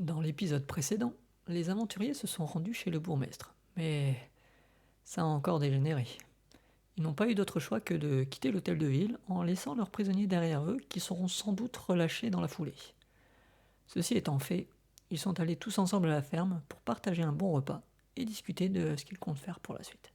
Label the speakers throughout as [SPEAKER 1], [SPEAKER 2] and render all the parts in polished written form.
[SPEAKER 1] Dans l'épisode précédent, les aventuriers se sont rendus chez le bourgmestre, mais ça a encore dégénéré. Ils n'ont pas eu d'autre choix que de quitter l'hôtel de ville en laissant leurs prisonniers derrière eux qui seront sans doute relâchés dans la foulée. Ceci étant fait, ils sont allés tous ensemble à la ferme pour partager un bon repas et discuter de ce qu'ils comptent faire pour la suite.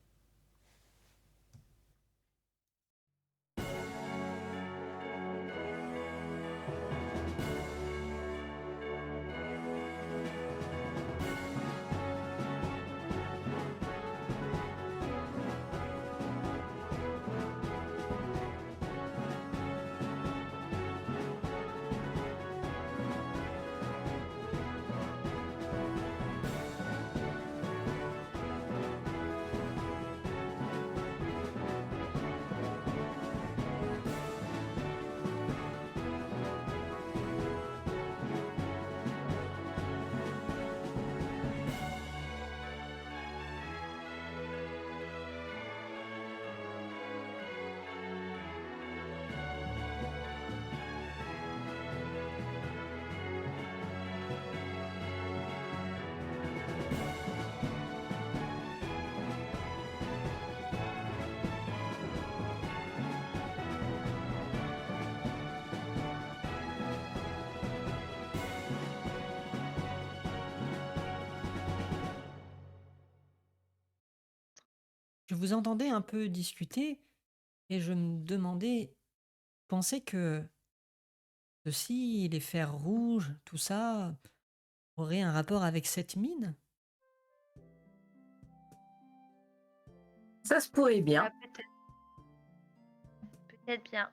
[SPEAKER 1] Je vous entendais un peu discuter et je me demandais, pensez que ceci, les fers rouges, tout ça, aurait un rapport avec cette mine?
[SPEAKER 2] Ça se pourrait bien.
[SPEAKER 3] Ah, peut-être bien.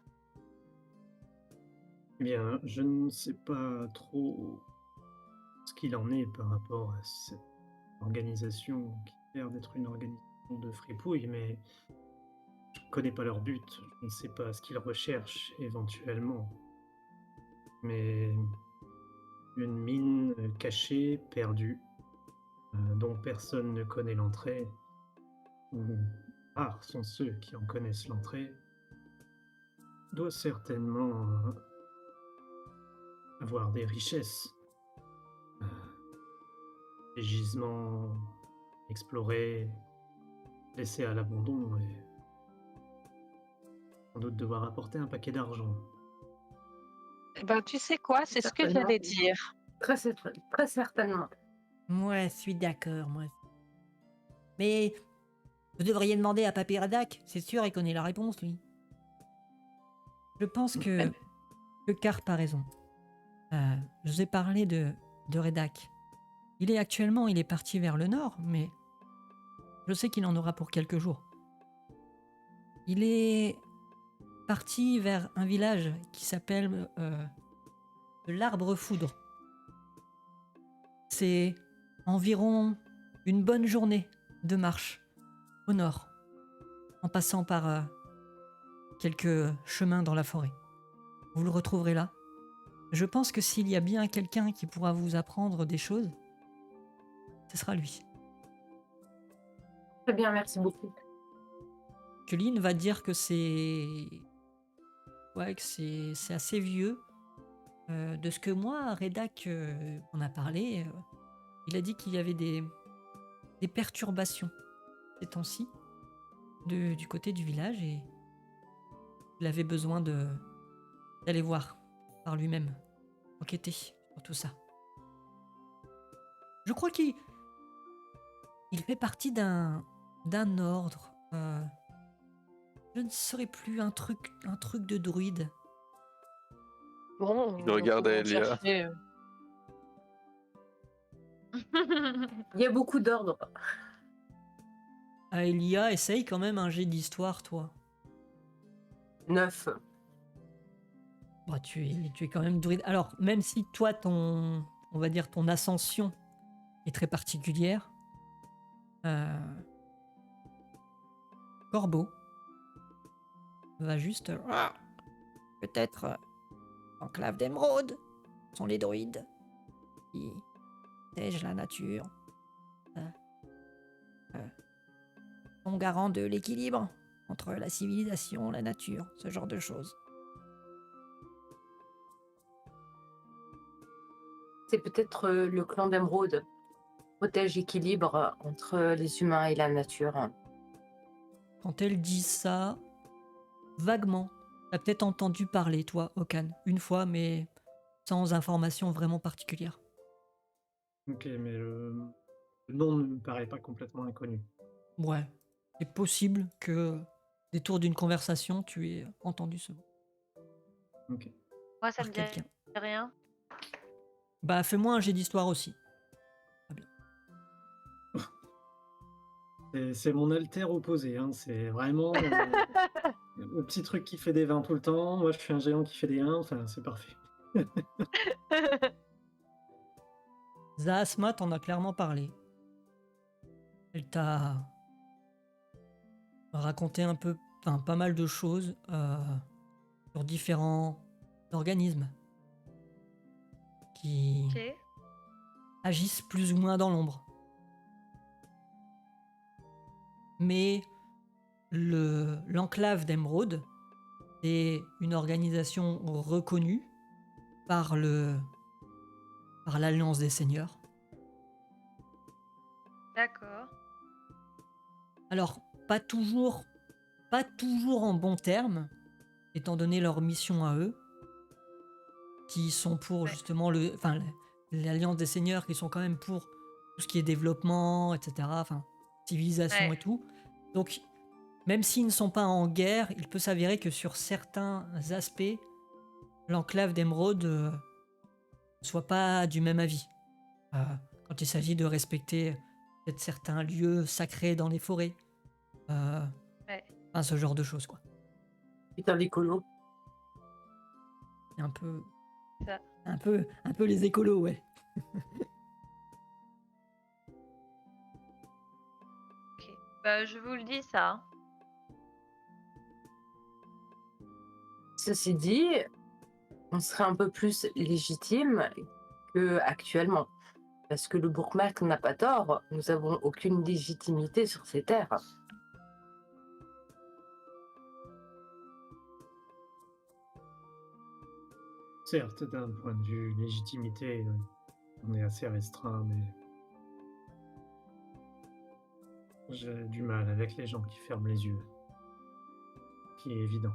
[SPEAKER 4] Eh bien, je ne sais pas trop ce qu'il en est par rapport à cette organisation qui a l'air d'être une organisation de fripouille, mais je ne connais pas leur but. Je ne sais pas ce qu'ils recherchent éventuellement. Mais une mine cachée, perdue, dont personne ne connaît l'entrée, ou rares sont ceux qui en connaissent l'entrée, doit certainement avoir des richesses. Euh, des gisements explorés, laissés à l'abandon et sans doute devoir apporter un paquet d'argent.
[SPEAKER 3] Eh ben, tu sais quoi, c'est ce que
[SPEAKER 2] Certainement.
[SPEAKER 3] j'allais dire.
[SPEAKER 2] Très certainement.
[SPEAKER 1] Ouais, je suis d'accord, moi. Mais vous devriez demander à Papy Radak, c'est sûr, il connaît la réponse, lui. Je pense que Carp a raison. Je vous ai parlé de Redak. Il est parti vers le nord, mais je sais qu'il en aura pour quelques jours. Il est parti vers un village qui s'appelle l'Arbre Foudre. C'est environ une bonne journée de marche au nord, en passant par quelques chemins dans la forêt. Vous le retrouverez là. Je pense que s'il y a bien quelqu'un qui pourra vous apprendre des choses, ce sera lui.
[SPEAKER 2] Très bien, merci beaucoup.
[SPEAKER 1] Culline va dire que c'est assez vieux. De ce que moi, Redak en a parlé, il a dit qu'il y avait des perturbations ces temps-ci du côté du village et il avait besoin d'aller voir par lui-même, enquêter sur tout ça. Je crois qu'il fait partie d'un ordre. Je ne saurais plus, un truc de druide.
[SPEAKER 3] Bon,
[SPEAKER 5] Je regarde
[SPEAKER 3] on
[SPEAKER 5] Elia.
[SPEAKER 3] cherchait.
[SPEAKER 2] Il y a beaucoup d'ordres.
[SPEAKER 1] Ah, Elia, essaye quand même un jet d'histoire, toi.
[SPEAKER 2] 9.
[SPEAKER 1] Bah, tu es quand même druide. Alors, même si toi, on va dire ton ascension est très particulière, Corbeau va juste... peut-être enclave d'émeraude sont les druides qui protègent la nature. Sont garants de l'équilibre entre la civilisation, la nature, ce genre de choses.
[SPEAKER 2] c'est peut-être le clan d'Emeraude. Protège l'équilibre entre les humains et la nature.
[SPEAKER 1] Quand elle dit ça, vaguement, t'as peut-être entendu parler, toi, Okan, une fois, mais sans information vraiment particulière.
[SPEAKER 4] Ok, mais le nom ne me paraît pas complètement inconnu.
[SPEAKER 1] Ouais, c'est possible que, des tours d'une conversation, tu aies entendu ce mot
[SPEAKER 4] Ok.
[SPEAKER 3] Moi, ça
[SPEAKER 1] par
[SPEAKER 3] me dit
[SPEAKER 1] quelqu'un.
[SPEAKER 3] rien.
[SPEAKER 1] Bah, fais-moi un jet d'histoire aussi.
[SPEAKER 4] C'est mon alter opposé, hein. C'est vraiment le petit truc qui fait des 20 tout le temps. Moi, je suis un géant qui fait des 1. Enfin, c'est parfait.
[SPEAKER 1] Zaasma t'en a clairement parlé. Elle t'a raconté un peu, enfin, pas mal de choses sur différents organismes qui
[SPEAKER 3] Ok.
[SPEAKER 1] agissent plus ou moins dans l'ombre. Mais l'enclave d'Emeraude est une organisation reconnue par l'Alliance des Seigneurs.
[SPEAKER 3] D'accord.
[SPEAKER 1] Alors, pas toujours en bons termes, étant donné leur mission à eux, qui sont pour
[SPEAKER 3] Ouais.
[SPEAKER 1] justement l'Alliance des Seigneurs, qui sont quand même pour tout ce qui est développement, etc., enfin, civilisation
[SPEAKER 3] Ouais.
[SPEAKER 1] et tout. Donc, même s'ils ne sont pas en guerre, il peut s'avérer que sur certains aspects, l'enclave d'Emeraude ne soit pas du même avis. Quand il s'agit de respecter peut-être certains lieux sacrés dans les forêts.
[SPEAKER 3] Ouais.
[SPEAKER 1] Enfin, ce genre de choses, quoi.
[SPEAKER 2] Putain d'écolo.
[SPEAKER 1] C'est un peu...
[SPEAKER 3] Ça.
[SPEAKER 1] Un peu les écolos, ouais.
[SPEAKER 3] Ok. Bah, je vous le dis, ça. Hein.
[SPEAKER 2] Ceci dit, on serait un peu plus légitime que actuellement. Parce que le bourgmestre n'a pas tort, nous avons aucune légitimité sur ces terres.
[SPEAKER 4] Certes, d'un point de vue légitimité, on est assez restreint, mais j'ai du mal avec les gens qui ferment les yeux. Qui est évident.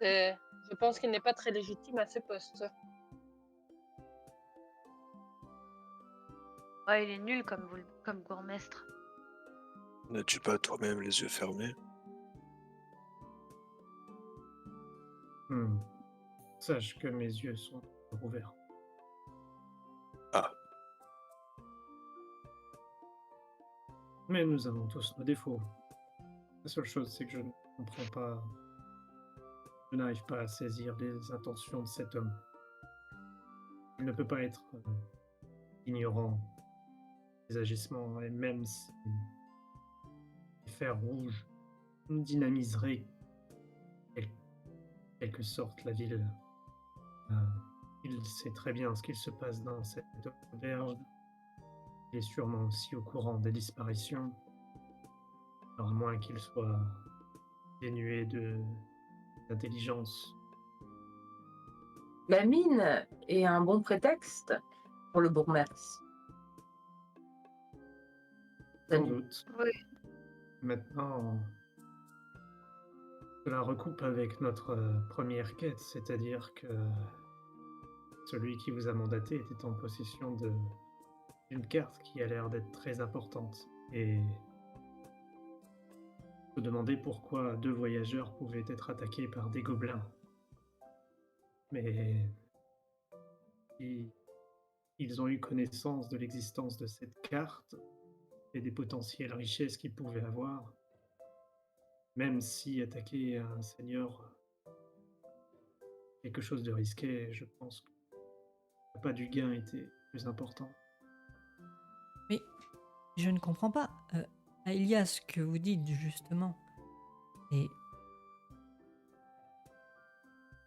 [SPEAKER 3] Je pense qu'il n'est pas très légitime à ce poste. Ouais, il est nul comme bourgmestre.
[SPEAKER 5] N'as-tu pas toi-même les yeux fermés?
[SPEAKER 4] Sache que mes yeux sont ouverts.
[SPEAKER 5] Ah,
[SPEAKER 4] Mais nous avons tous nos défauts. La seule chose, c'est que je ne comprends pas. Je n'arrive pas à saisir les intentions de cet homme. Il ne peut pas être ignorant des agissements, et même si les fers rouges dynamiseraient en quelque sorte la ville, il sait très bien ce qu'il se passe dans cette auberge. Il est sûrement aussi au courant des disparitions, alors à moins qu'il soit dénué d'intelligence.
[SPEAKER 2] La mine est un bon prétexte pour le bourgmestre.
[SPEAKER 4] Sans doute.
[SPEAKER 3] Oui.
[SPEAKER 4] Maintenant, cela recoupe avec notre première quête, c'est-à-dire que celui qui vous a mandaté était en possession d'une carte qui a l'air d'être très importante. Et se demander pourquoi 2 voyageurs pouvaient être attaqués par des gobelins. Mais ils ont eu connaissance de l'existence de cette carte et des potentielles richesses qu'ils pouvaient avoir. Même si attaquer un seigneur quelque chose de risqué, je pense que le pas du gain était plus important.
[SPEAKER 1] Mais je ne comprends pas. Aelia, ce que vous dites, justement. Et...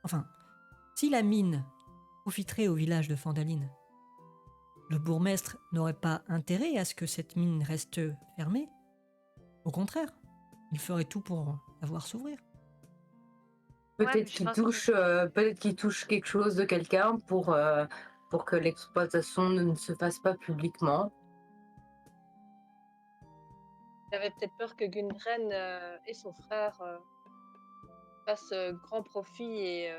[SPEAKER 1] Enfin, si la mine profiterait au village de Fandaline, le bourgmestre n'aurait pas intérêt à ce que cette mine reste fermée. Au contraire, il ferait tout pour la voir s'ouvrir.
[SPEAKER 3] Ouais, mais
[SPEAKER 2] Peut-être
[SPEAKER 3] je
[SPEAKER 2] qu'il
[SPEAKER 3] pense
[SPEAKER 2] touche, peut-être qu'il touche quelque chose de quelqu'un pour pour que l'exploitation ne se fasse pas publiquement.
[SPEAKER 3] Il avait peut-être peur que Gundren et son frère fassent grand profit et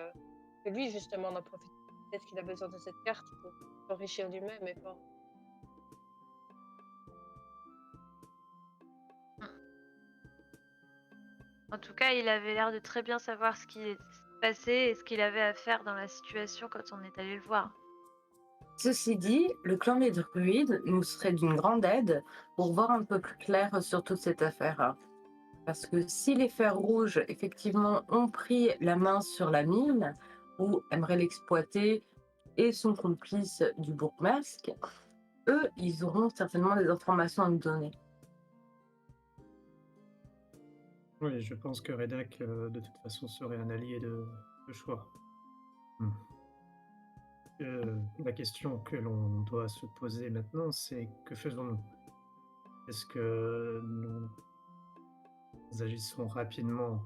[SPEAKER 3] que lui, justement, en profite. Peut-être qu'il a besoin de cette carte pour s'enrichir lui-même et pas. En tout cas, il avait l'air de très bien savoir ce qui se passait et ce qu'il avait à faire dans la situation quand on est allé le voir.
[SPEAKER 2] Ceci dit, le clan des druides nous serait d'une grande aide pour voir un peu plus clair sur toute cette affaire. Parce que si les fers rouges, effectivement, ont pris la main sur la mine ou aimeraient l'exploiter et sont complices du bourgmasque, eux, ils auront certainement des informations à nous donner.
[SPEAKER 4] Oui, je pense que Redak, de toute façon, serait un allié de choix. Hmm. La question que l'on doit se poser maintenant, c'est que faisons-nous? Est-ce que nous agissons rapidement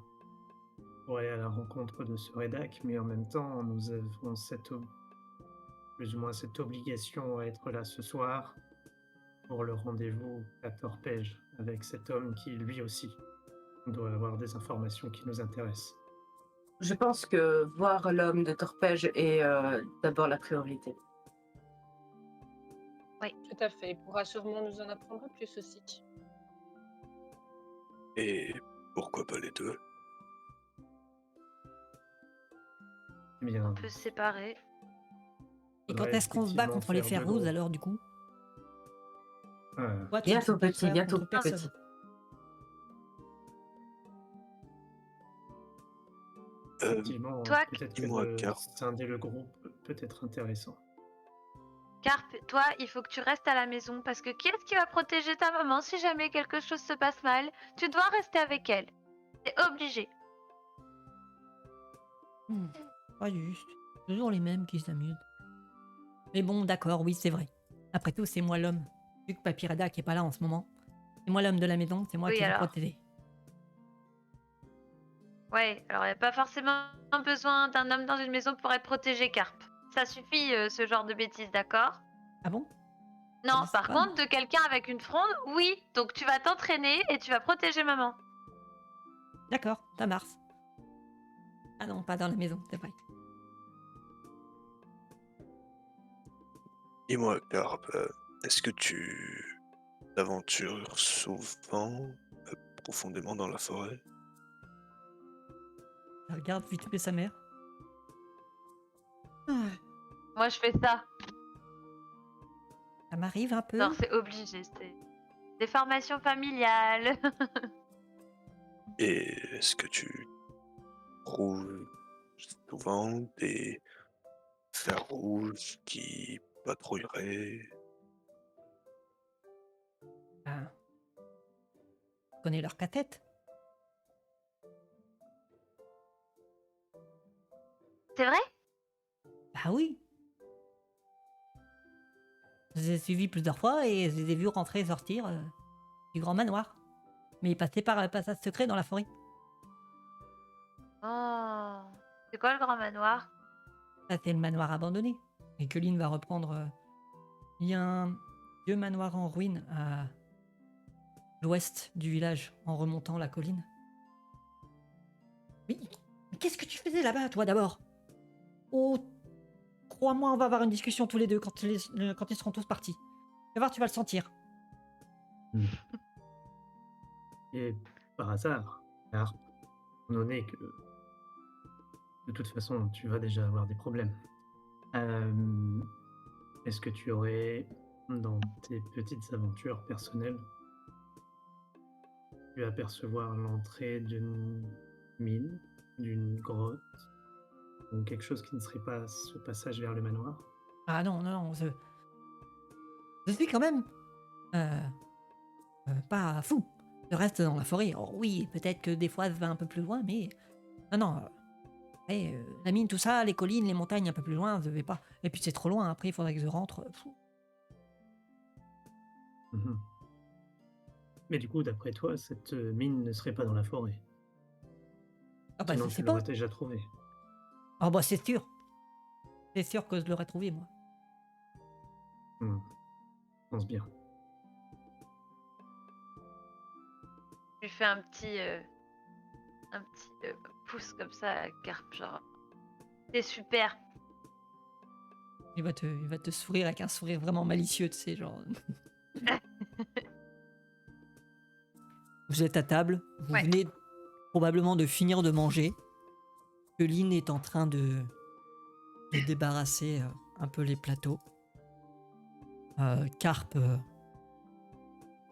[SPEAKER 4] pour aller à la rencontre de ce Redak, mais en même temps, nous avons plus ou moins cette obligation à être là ce soir pour le rendez-vous à Torpège avec cet homme qui, lui aussi, doit avoir des informations qui nous intéressent.
[SPEAKER 2] Je pense que voir l'homme de Torpège est d'abord la priorité.
[SPEAKER 3] Tout à fait. Il pourra sûrement nous en apprendre plus aussi.
[SPEAKER 5] Et pourquoi pas les deux?
[SPEAKER 4] Eh bien,
[SPEAKER 3] On peut se séparer.
[SPEAKER 1] Et quand
[SPEAKER 4] faudrait
[SPEAKER 1] est-ce qu'on se bat
[SPEAKER 4] effectivement
[SPEAKER 1] contre les
[SPEAKER 4] faire
[SPEAKER 1] fers
[SPEAKER 4] deux
[SPEAKER 1] rouges
[SPEAKER 4] groupes.
[SPEAKER 1] alors du coup?
[SPEAKER 4] Euh,
[SPEAKER 1] Toi, tu
[SPEAKER 2] Bientôt
[SPEAKER 1] te bats
[SPEAKER 2] petit, bientôt
[SPEAKER 1] contre personne.
[SPEAKER 2] petit.
[SPEAKER 4] Effectivement,
[SPEAKER 3] toi,
[SPEAKER 4] peut-être que
[SPEAKER 5] dis-moi,
[SPEAKER 4] de
[SPEAKER 5] Car.
[SPEAKER 4] scinder le groupe peut être intéressant.
[SPEAKER 3] Carpe, toi, il faut que tu restes à la maison parce que qui est-ce qui va protéger ta maman si jamais quelque chose se passe mal? Tu dois rester avec elle. C'est obligé.
[SPEAKER 1] Pas juste. Toujours les mêmes qui s'amusent. Mais bon, d'accord, oui, c'est vrai. Après tout, c'est moi l'homme. Vu que Papyrada qui est pas là en ce moment. C'est moi l'homme de la maison, c'est moi
[SPEAKER 3] Oui,
[SPEAKER 1] qui vais
[SPEAKER 3] alors.
[SPEAKER 1] protéger.
[SPEAKER 3] Ouais, alors il n'y a pas forcément besoin d'un homme dans une maison pour être protégé, Carpe. Ça suffit, ce genre de bêtises, d'accord?
[SPEAKER 1] Ah bon?
[SPEAKER 3] Non,
[SPEAKER 1] Ah, c'est
[SPEAKER 3] par
[SPEAKER 1] pas-
[SPEAKER 3] contre, de quelqu'un avec une fronde, oui. Donc tu vas t'entraîner et tu vas protéger maman.
[SPEAKER 1] D'accord, ça marche. Ah non, pas dans la maison, c'est vrai.
[SPEAKER 5] Dis-moi, Carp, est-ce que tu t'aventures souvent profondément dans la forêt?
[SPEAKER 1] Elle regarde vite fait sa mère. Ah,
[SPEAKER 3] Moi, je fais ça.
[SPEAKER 1] ça m'arrive un peu.
[SPEAKER 3] Non, c'est obligé. C'est des formations familiales.
[SPEAKER 5] Et est-ce que tu trouves souvent des fers rouges qui patrouilleraient?
[SPEAKER 1] Ah. Je connais leur tête.
[SPEAKER 3] C'est vrai?
[SPEAKER 1] Bah oui. Je les ai suivis plusieurs fois et je les ai vus rentrer et sortir du grand manoir. Mais ils passaient par un passage secret dans la forêt.
[SPEAKER 3] Oh. C'est quoi le grand manoir?
[SPEAKER 1] Ça, c'est le manoir abandonné. Et que Lynn va reprendre. Il y a un vieux manoir en ruine à l'ouest du village, en remontant la colline. Mais qu'est-ce que tu faisais là-bas, toi, d'abord? Oh, crois-moi, on va avoir une discussion tous les deux quand ils seront tous partis. Tu vas voir, tu vas le sentir.
[SPEAKER 4] Et par hasard, Carp, étant donné que de toute façon tu vas déjà avoir des problèmes, est-ce que tu aurais, dans tes petites aventures personnelles, pu apercevoir l'entrée d'une mine, d'une grotte, ou quelque chose qui ne serait pas ce passage vers le manoir?
[SPEAKER 1] Ah non, non, non, je suis quand même pas fou. Je reste dans la forêt. Oh oui, peut-être que des fois je vais un peu plus loin, mais non, non. La mine, tout ça, les collines, les montagnes un peu plus loin, je vais pas. Et puis c'est trop loin, après il faudrait que je rentre.
[SPEAKER 4] Mhm. Mais du coup, d'après toi, cette mine ne serait pas dans la forêt.
[SPEAKER 1] Ah bah
[SPEAKER 4] Sinon,
[SPEAKER 1] je
[SPEAKER 4] tu
[SPEAKER 1] sais pas.
[SPEAKER 4] l'aurais déjà trouvée.
[SPEAKER 1] Ah bah c'est sûr. C'est sûr que je l'aurais trouvé, moi.
[SPEAKER 4] Je pense bien.
[SPEAKER 6] Je lui fais un petit pouce comme ça à Carpe, genre c'est super.
[SPEAKER 1] Il va te sourire avec un sourire vraiment malicieux, tu sais, genre. Vous êtes à table, vous
[SPEAKER 6] Ouais.
[SPEAKER 1] venez probablement de finir de manger. Que Lynn est en train de débarrasser un peu les plateaux. Carpe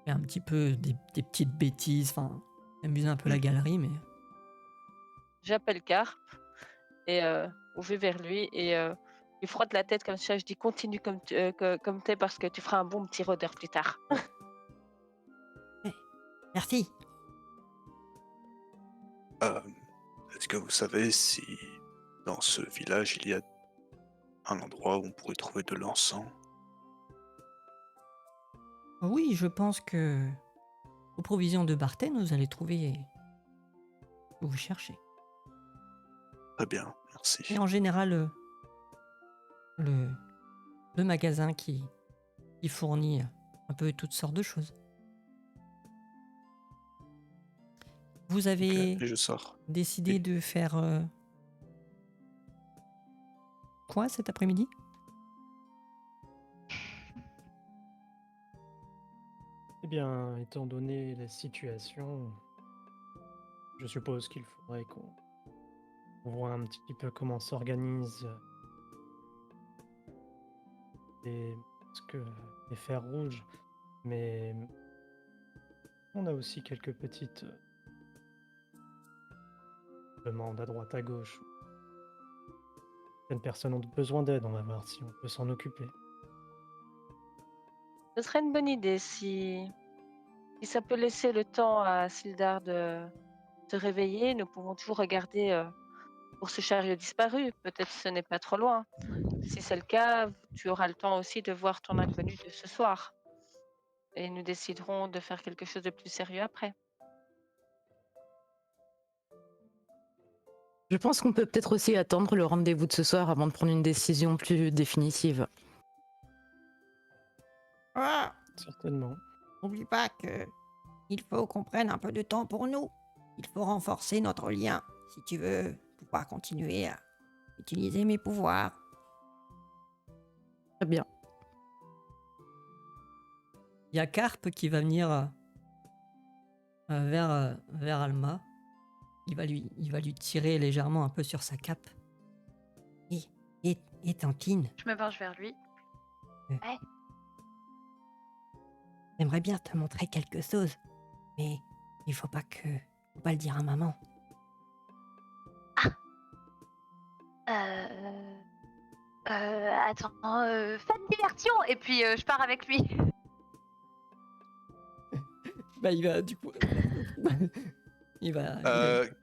[SPEAKER 1] fait un petit peu des petites bêtises, enfin, amuse un peu la galerie, mais
[SPEAKER 3] J'appelle Carpe et je vais vers lui et je lui frotte la tête comme ça. Je dis continue comme t'es parce que tu feras un bon petit rôdeur plus tard.
[SPEAKER 1] merci.
[SPEAKER 5] Euh, Est-ce que vous savez si dans ce village il y a un endroit où on pourrait trouver de l'encens?
[SPEAKER 1] Oui, je pense que aux provisions de Barthen, vous allez trouver ce que vous cherchez.
[SPEAKER 5] Très bien, merci.
[SPEAKER 1] Et en général, le, le magasin qui fournit un peu toutes sortes de choses. Vous
[SPEAKER 5] Ok,
[SPEAKER 1] avez
[SPEAKER 5] et je sors.
[SPEAKER 1] décidé
[SPEAKER 5] Oui.
[SPEAKER 1] de faire quoi cet après-midi?
[SPEAKER 7] Eh bien, étant donné la situation, je suppose qu'il faudrait qu'on voit un petit peu comment s'organisent les fers rouges. Mais on a aussi quelques petites demandes à droite à gauche. Certaines personnes ont besoin d'aide, on va voir si on peut s'en occuper.
[SPEAKER 3] Ce serait une bonne idée si ça peut laisser le temps à Sildar de se réveiller. Nous pouvons toujours regarder pour ce chariot disparu. Peut-être ce n'est pas trop loin. Si c'est le cas, tu auras le temps aussi de voir ton inconnu de ce soir. Et nous déciderons de faire quelque chose de plus sérieux après.
[SPEAKER 2] Je pense qu'on peut peut-être aussi attendre le rendez-vous de ce soir avant de prendre une décision plus définitive.
[SPEAKER 1] Ah,
[SPEAKER 7] Certainement.
[SPEAKER 1] n'oublie pas que il faut qu'on prenne un peu de temps pour nous. Il faut renforcer notre lien si tu veux pouvoir continuer à utiliser mes pouvoirs.
[SPEAKER 2] Très bien.
[SPEAKER 1] Il y a Carpe qui va venir vers Alma. Il va lui tirer légèrement un peu sur sa cape. Et Tantine,
[SPEAKER 6] Je me penche vers lui.
[SPEAKER 1] j'aimerais bien te montrer quelque chose, mais il faut pas le dire à maman.
[SPEAKER 6] Attends, fête diversion. Et puis je pars avec lui.
[SPEAKER 1] Bah il va du coup, il va.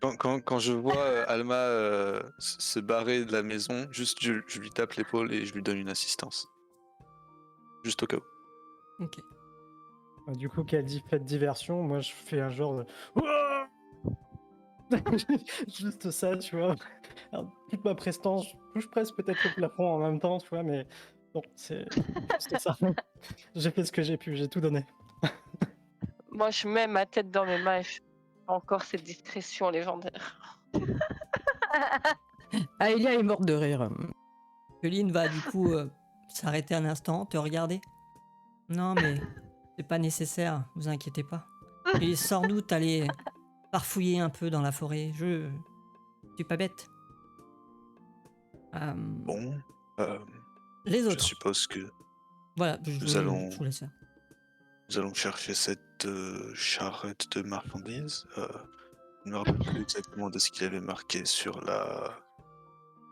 [SPEAKER 5] Quand je vois Alma se barrer de la maison, juste je lui tape l'épaule et je lui donne une assistance. Juste au cas où.
[SPEAKER 1] Ok.
[SPEAKER 7] Du coup, qu'elle dit fête diversion, moi je fais un genre de... Juste ça, tu vois. Alors, toute ma prestance, je touche presque peut-être le plafond en même temps, tu vois, mais bon, c'est juste ça. J'ai fait ce que j'ai pu, j'ai tout donné.
[SPEAKER 3] Moi, je mets ma tête dans mes mains et je fais encore cette discrétion légendaire.
[SPEAKER 2] Aelia est morte de rire.
[SPEAKER 1] Pauline va du coup s'arrêter un instant, te regarder. Non mais c'est pas nécessaire, vous inquiétez pas. Et sans doute aller farfouiller un peu dans la forêt. Je suis pas bête.
[SPEAKER 5] Bon,
[SPEAKER 1] Les
[SPEAKER 5] je
[SPEAKER 1] autres.
[SPEAKER 5] suppose que
[SPEAKER 1] Voilà, je vous laisse faire.
[SPEAKER 5] nous allons chercher cette charrette de marchandises. Je ne me rappelle plus exactement de ce qu'il avait marqué sur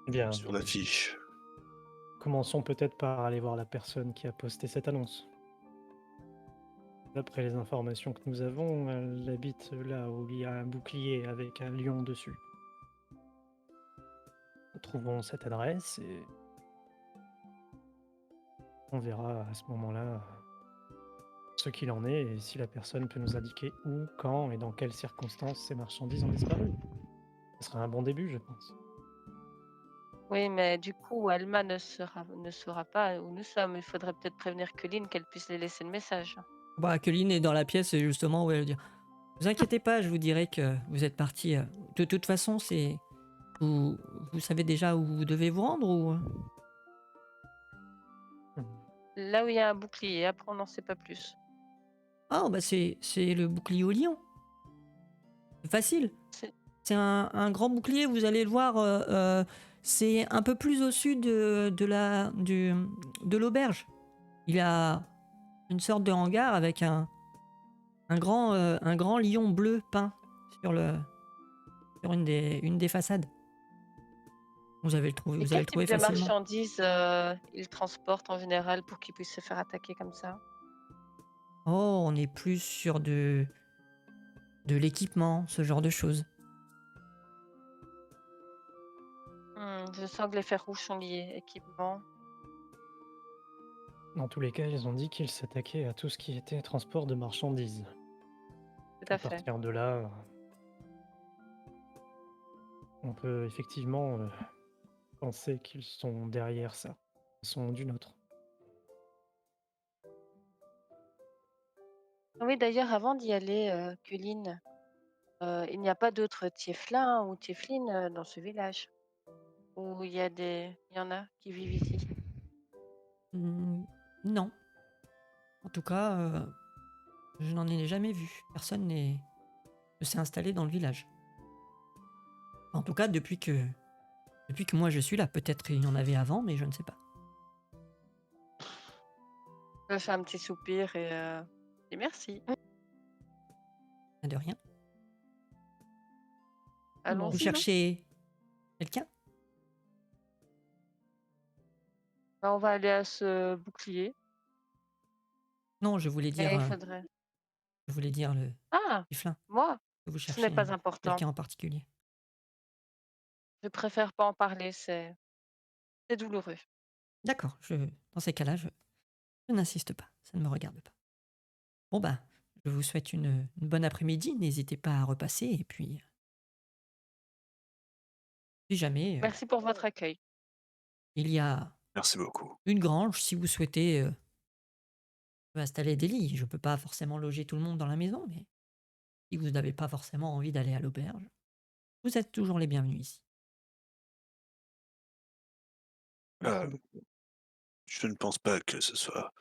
[SPEAKER 7] Eh bien,
[SPEAKER 5] la fiche.
[SPEAKER 7] commençons peut-être par aller voir la personne qui a posté cette annonce. D'après les informations que nous avons, elle habite là où il y a un bouclier avec un lion dessus. Nous trouvons cette adresse et on verra à ce moment-là ce qu'il en est et si la personne peut nous indiquer où, quand et dans quelles circonstances ces marchandises ont disparu. Ce sera un bon début, je pense.
[SPEAKER 6] Oui, mais du coup, Alma ne saura pas où nous sommes. Il faudrait peut-être prévenir Colline qu'elle puisse lui laisser le message.
[SPEAKER 1] Bah, Colline est dans la pièce et justement, où elle va dire vous inquiétez pas, je vous dirai que vous êtes parti. De toute façon, c'est. Vous, vous savez déjà où vous devez vous rendre ou.
[SPEAKER 6] Là où il y a un bouclier, après on n'en sait pas plus.
[SPEAKER 1] Ah, bah, c'est le bouclier au lion. C'est facile.
[SPEAKER 6] C'est-
[SPEAKER 1] C'est un grand bouclier, vous allez le voir. C'est un peu plus au sud de l'auberge. Il y a une sorte de hangar avec un grand lion bleu peint sur une des façades. Vous allez
[SPEAKER 6] Et
[SPEAKER 1] le
[SPEAKER 6] quel
[SPEAKER 1] trouver
[SPEAKER 6] type de
[SPEAKER 1] facilement.
[SPEAKER 6] marchandises ils transportent en général pour qu'ils puissent se faire attaquer comme ça?
[SPEAKER 1] Oh, on est plus sur de l'équipement, ce genre de choses.
[SPEAKER 6] Je sens que les fers rouges sont liés, équipement.
[SPEAKER 7] Dans tous les cas, ils ont dit qu'ils s'attaquaient à tout ce qui était transport de marchandises.
[SPEAKER 6] Tout
[SPEAKER 7] À
[SPEAKER 6] à fait.
[SPEAKER 7] partir de là, on peut effectivement penser qu'ils sont derrière ça. Ils sont d'une autre.
[SPEAKER 6] Ah oui, d'ailleurs, avant d'y aller, Colline, il n'y a pas d'autres Tieflin ou Tieflines dans ce village? Où il y en a qui vivent ici?
[SPEAKER 1] Hmm, non. En tout cas, je n'en ai jamais vu. Personne ne s'est installé dans le village. En tout cas, depuis que moi je suis là. Peut-être il y en avait avant, mais je ne sais pas.
[SPEAKER 6] Je fais un petit soupir et merci.
[SPEAKER 1] De rien. Vous
[SPEAKER 6] Allons-y, non?
[SPEAKER 1] cherchez quelqu'un?
[SPEAKER 6] Bah, on va aller à ce bouclier
[SPEAKER 1] Non,
[SPEAKER 6] et il faudrait
[SPEAKER 1] je voulais dire le
[SPEAKER 6] ah!
[SPEAKER 1] Tiflin.
[SPEAKER 6] Moi?
[SPEAKER 1] Vous
[SPEAKER 6] Ce n'est
[SPEAKER 1] cherchez
[SPEAKER 6] pas important.
[SPEAKER 1] quelqu'un en particulier.
[SPEAKER 6] Je préfère pas en parler, c'est douloureux.
[SPEAKER 1] D'accord, dans ces cas-là, je n'insiste pas. Ça ne me regarde pas. Bon bah, je vous souhaite une bonne après-midi. N'hésitez pas à repasser. Et puis, si jamais
[SPEAKER 6] Merci pour votre accueil.
[SPEAKER 1] il y a
[SPEAKER 5] Merci beaucoup.
[SPEAKER 1] une grange, si vous souhaitez installer des lits. Je peux pas forcément loger tout le monde dans la maison, mais si vous n'avez pas forcément envie d'aller à l'auberge, vous êtes toujours les bienvenus ici.
[SPEAKER 5] Euh, je ne pense pas que ce soit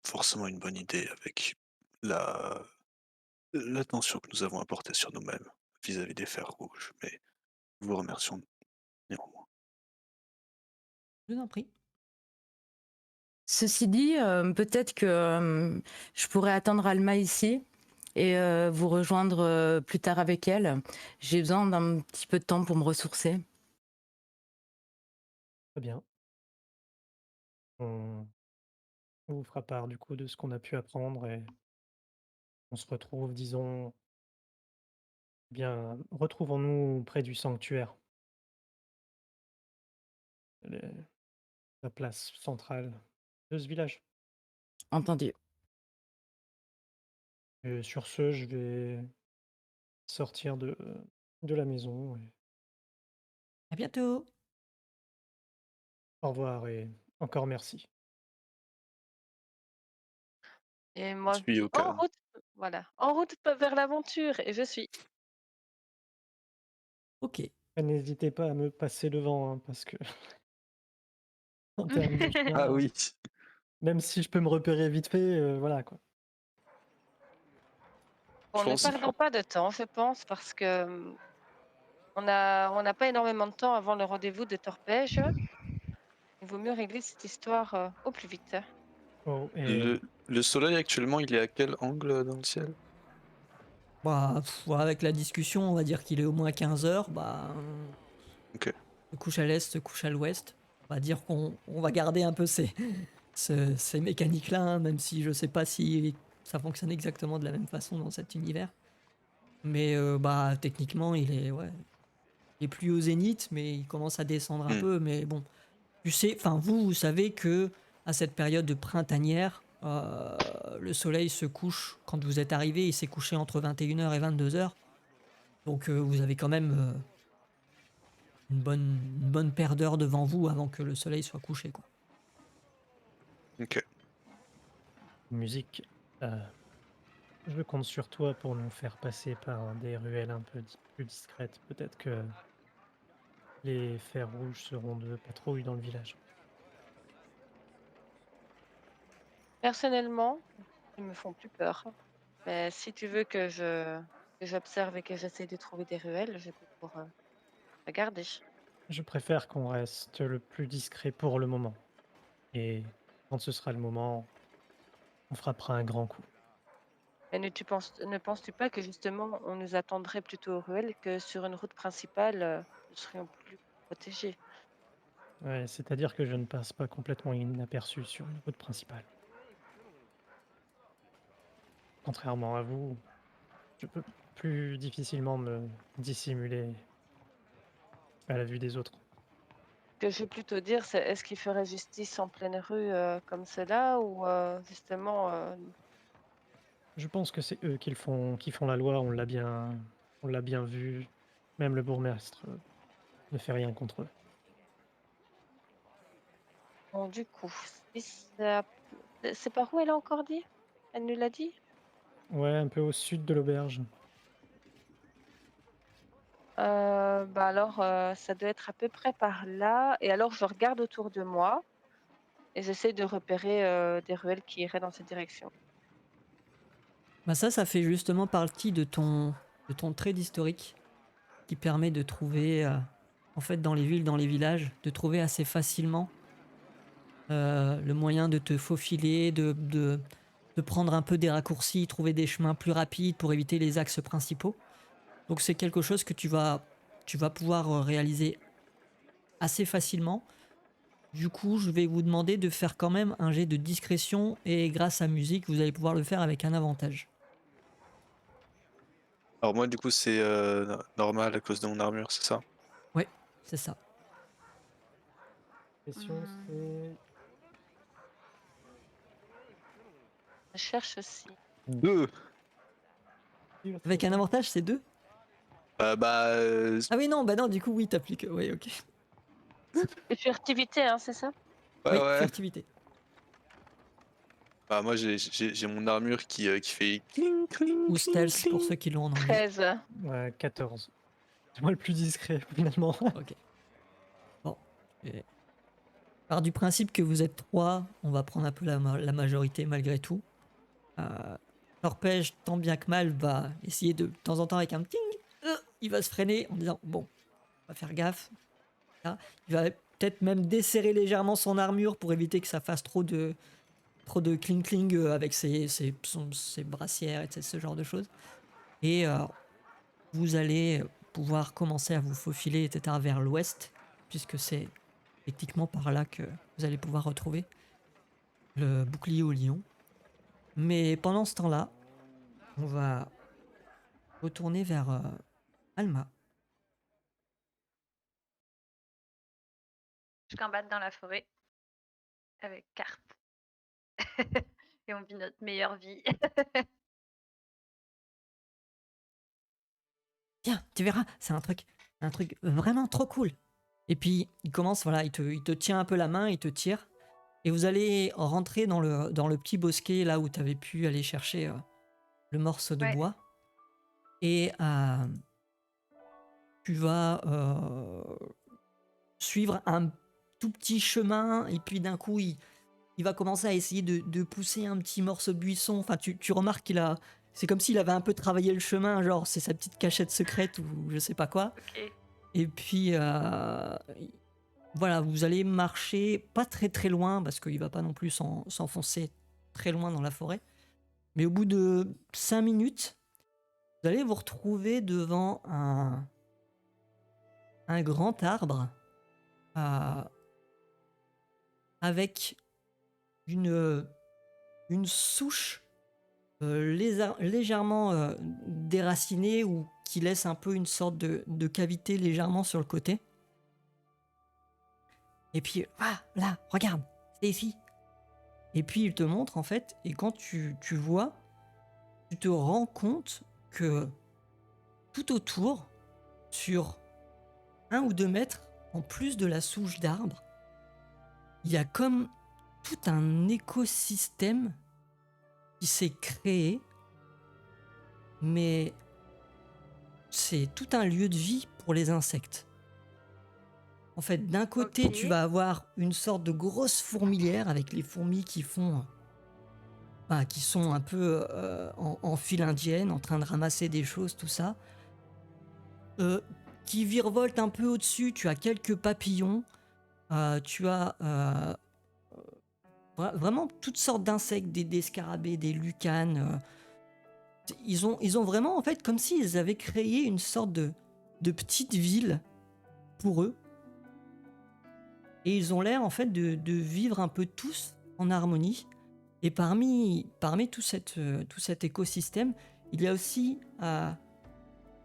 [SPEAKER 5] forcément une bonne idée avec la l'attention que nous avons apportée sur nous-mêmes vis-à-vis des fers rouges, mais nous vous remercions néanmoins.
[SPEAKER 1] Je vous en prie.
[SPEAKER 2] Ceci dit, peut-être que je pourrais attendre Alma ici et vous rejoindre plus tard avec elle. J'ai besoin d'un petit peu de temps pour me ressourcer.
[SPEAKER 7] Très bien. On vous fera part du coup de ce qu'on a pu apprendre et on se retrouve, disons, bien, retrouvons-nous près du sanctuaire, le- la place centrale de ce village.
[SPEAKER 2] Entendu.
[SPEAKER 7] Et sur ce, je vais sortir de la maison. Et
[SPEAKER 1] À bientôt.
[SPEAKER 7] au revoir et encore merci.
[SPEAKER 6] Et moi, je
[SPEAKER 5] Suis
[SPEAKER 6] dis
[SPEAKER 5] au
[SPEAKER 6] en
[SPEAKER 5] calme.
[SPEAKER 6] route, voilà, en route vers l'aventure et je suis.
[SPEAKER 1] Ok.
[SPEAKER 7] Et n'hésitez pas à me passer devant, hein, parce que en termes de chien,
[SPEAKER 5] Ah oui.
[SPEAKER 7] même si je peux me repérer vite fait, voilà quoi.
[SPEAKER 6] Bon, ne
[SPEAKER 5] Pense.
[SPEAKER 6] perdons pas de temps, je pense, parce que on n'a pas énormément de temps avant le rendez-vous de Torpège. Il vaut mieux régler cette histoire au plus vite.
[SPEAKER 7] Oh, et
[SPEAKER 5] Le soleil actuellement, il est à quel angle dans le ciel?
[SPEAKER 1] Bah, ouais, avec la discussion, on va dire qu'il est au moins 15 heures. Bah,
[SPEAKER 5] Ok.
[SPEAKER 1] se couche à l'est, se couche à l'ouest. On va dire qu'on va garder un peu ces mécaniques-là, hein, même si je sais pas si ça fonctionne exactement de la même façon dans cet univers. Mais bah, techniquement, ouais, il est plus au zénith, mais il commence à descendre un
[SPEAKER 5] Hmm.
[SPEAKER 1] peu. Mais bon, tu sais, enfin, vous savez que à cette période de printanière, le soleil se couche, quand vous êtes arrivé, il s'est couché entre 21 h et 22 h. Donc vous avez quand même une bonne paire d'heures devant vous avant que le soleil soit couché, quoi.
[SPEAKER 5] Ok.
[SPEAKER 7] Musique. Je compte sur toi pour nous faire passer par des ruelles un peu plus discrètes. Peut-être que les fers rouges seront de patrouille dans le village.
[SPEAKER 6] Personnellement, ils me font plus peur. Mais si tu veux que j'observe et que j'essaie de trouver des ruelles, je peux pour regarder.
[SPEAKER 7] Je préfère qu'on reste le plus discret pour le moment. Et quand ce sera le moment, on frappera un grand coup.
[SPEAKER 6] Mais ne penses-tu pas que justement on nous attendrait plutôt aux ruelles que sur une route principale, nous serions plus protégés?
[SPEAKER 7] Ouais, c'est-à-dire que je ne passe pas complètement inaperçu sur une route principale. Contrairement à vous, je peux plus difficilement me dissimuler à la vue des autres.
[SPEAKER 6] Ce que je veux plutôt dire, c'est est-ce qu'ils feraient justice en pleine rue comme cela ou justement
[SPEAKER 7] Je pense que c'est eux qui font la loi, on l'a bien vu. Même le bourgmestre ne fait rien contre eux.
[SPEAKER 6] bon, du coup, si c'est par où elle a encore dit? Elle nous l'a dit?
[SPEAKER 7] Ouais, un peu au sud de l'auberge.
[SPEAKER 6] Bah alors, ça doit être à peu près par là. Et alors, je regarde autour de moi et j'essaie de repérer des ruelles qui iraient dans cette direction.
[SPEAKER 1] Bah ça fait justement partie de ton trait d'historique qui permet de trouver, en fait, dans les villes, dans les villages, de trouver assez facilement le moyen de te faufiler, de prendre un peu des raccourcis, trouver des chemins plus rapides pour éviter les axes principaux. Donc c'est quelque chose que tu vas pouvoir réaliser assez facilement. Du coup, je vais vous demander de faire quand même un jet de discrétion et grâce à musique, vous allez pouvoir le faire avec un avantage.
[SPEAKER 5] Alors moi, du coup, c'est normal à cause de mon armure, c'est ça?
[SPEAKER 1] Ouais, c'est ça.
[SPEAKER 7] Question, c'est...
[SPEAKER 6] Je cherche aussi.
[SPEAKER 5] 2.
[SPEAKER 1] Avec un avantage, c'est 2.
[SPEAKER 5] Bah,
[SPEAKER 1] Ah oui, non, bah non, du coup, oui, t'appliques. Oui, ok.
[SPEAKER 6] Et furtivité, hein, c'est ça?
[SPEAKER 5] ouais,
[SPEAKER 1] Oui,
[SPEAKER 5] ouais.
[SPEAKER 1] furtivité.
[SPEAKER 5] Bah, moi, j'ai mon armure qui fait cling, cling,
[SPEAKER 1] Ou
[SPEAKER 5] cling,
[SPEAKER 1] stealth pour
[SPEAKER 5] cling.
[SPEAKER 1] ceux qui l'ont en anglais.
[SPEAKER 6] 13.
[SPEAKER 7] Ouais, 14. C'est moi le plus discret, finalement.
[SPEAKER 1] Ok. Bon. Part du principe que vous êtes 3, on va prendre un peu la majorité malgré tout. Torpège, tant bien que mal, va essayer de temps en temps avec un ting, il va se freiner en disant bon, on va faire gaffe. Là, il va peut-être même desserrer légèrement son armure pour éviter que ça fasse trop de cling cling avec ses brassières, etc., ce genre de choses. Et vous allez pouvoir commencer à vous faufiler, etc., vers l'ouest, puisque c'est techniquement par là que vous allez pouvoir retrouver le bouclier au lion. Mais pendant ce temps-là, on va retourner vers Alma.
[SPEAKER 8] Je gambade dans la forêt avec Carpe. Et on vit notre meilleure vie.
[SPEAKER 1] Tiens, tu verras, c'est un truc vraiment trop cool. Et puis il commence, voilà, il te tient un peu la main, il te tire, et vous allez rentrer dans le petit bosquet là où tu avais pu aller chercher le morceau de
[SPEAKER 8] Ouais.
[SPEAKER 1] bois. Et tu vas suivre un tout petit chemin, et puis d'un coup il va commencer à essayer de pousser un petit morceau de buisson. Enfin, tu remarques qu'il a. C'est comme s'il avait un peu travaillé le chemin, genre c'est sa petite cachette secrète ou je sais pas quoi.
[SPEAKER 8] Ok.
[SPEAKER 1] Et puis voilà, vous allez marcher pas très très loin parce qu'il va pas non plus s'enfoncer très loin dans la forêt. Mais au bout de 5 minutes, vous allez vous retrouver devant un grand arbre avec une souche légèrement déracinée ou qui laisse un peu une sorte de cavité légèrement sur le côté. Et puis, ah, là, regarde, c'est ici. Et puis il te montre en fait, et quand tu vois, tu te rends compte que tout autour, sur 1 ou 2 mètres, en plus de la souche d'arbre, il y a comme tout un écosystème qui s'est créé, mais c'est tout un lieu de vie pour les insectes. En fait, d'un côté, tu
[SPEAKER 8] Ok.
[SPEAKER 1] vas avoir une sorte de grosse fourmilière avec les fourmis qui font, qui sont un peu en file indienne, en train de ramasser des choses, tout ça. Qui virevoltent un peu au-dessus, tu as quelques papillons, tu as vraiment toutes sortes d'insectes, des scarabées, des lucanes. Ils ont vraiment, en fait, comme s'ils avaient créé une sorte de petite ville pour eux. Et ils ont l'air, en fait, de vivre un peu tous en harmonie. Et parmi tout cet écosystème, il y a aussi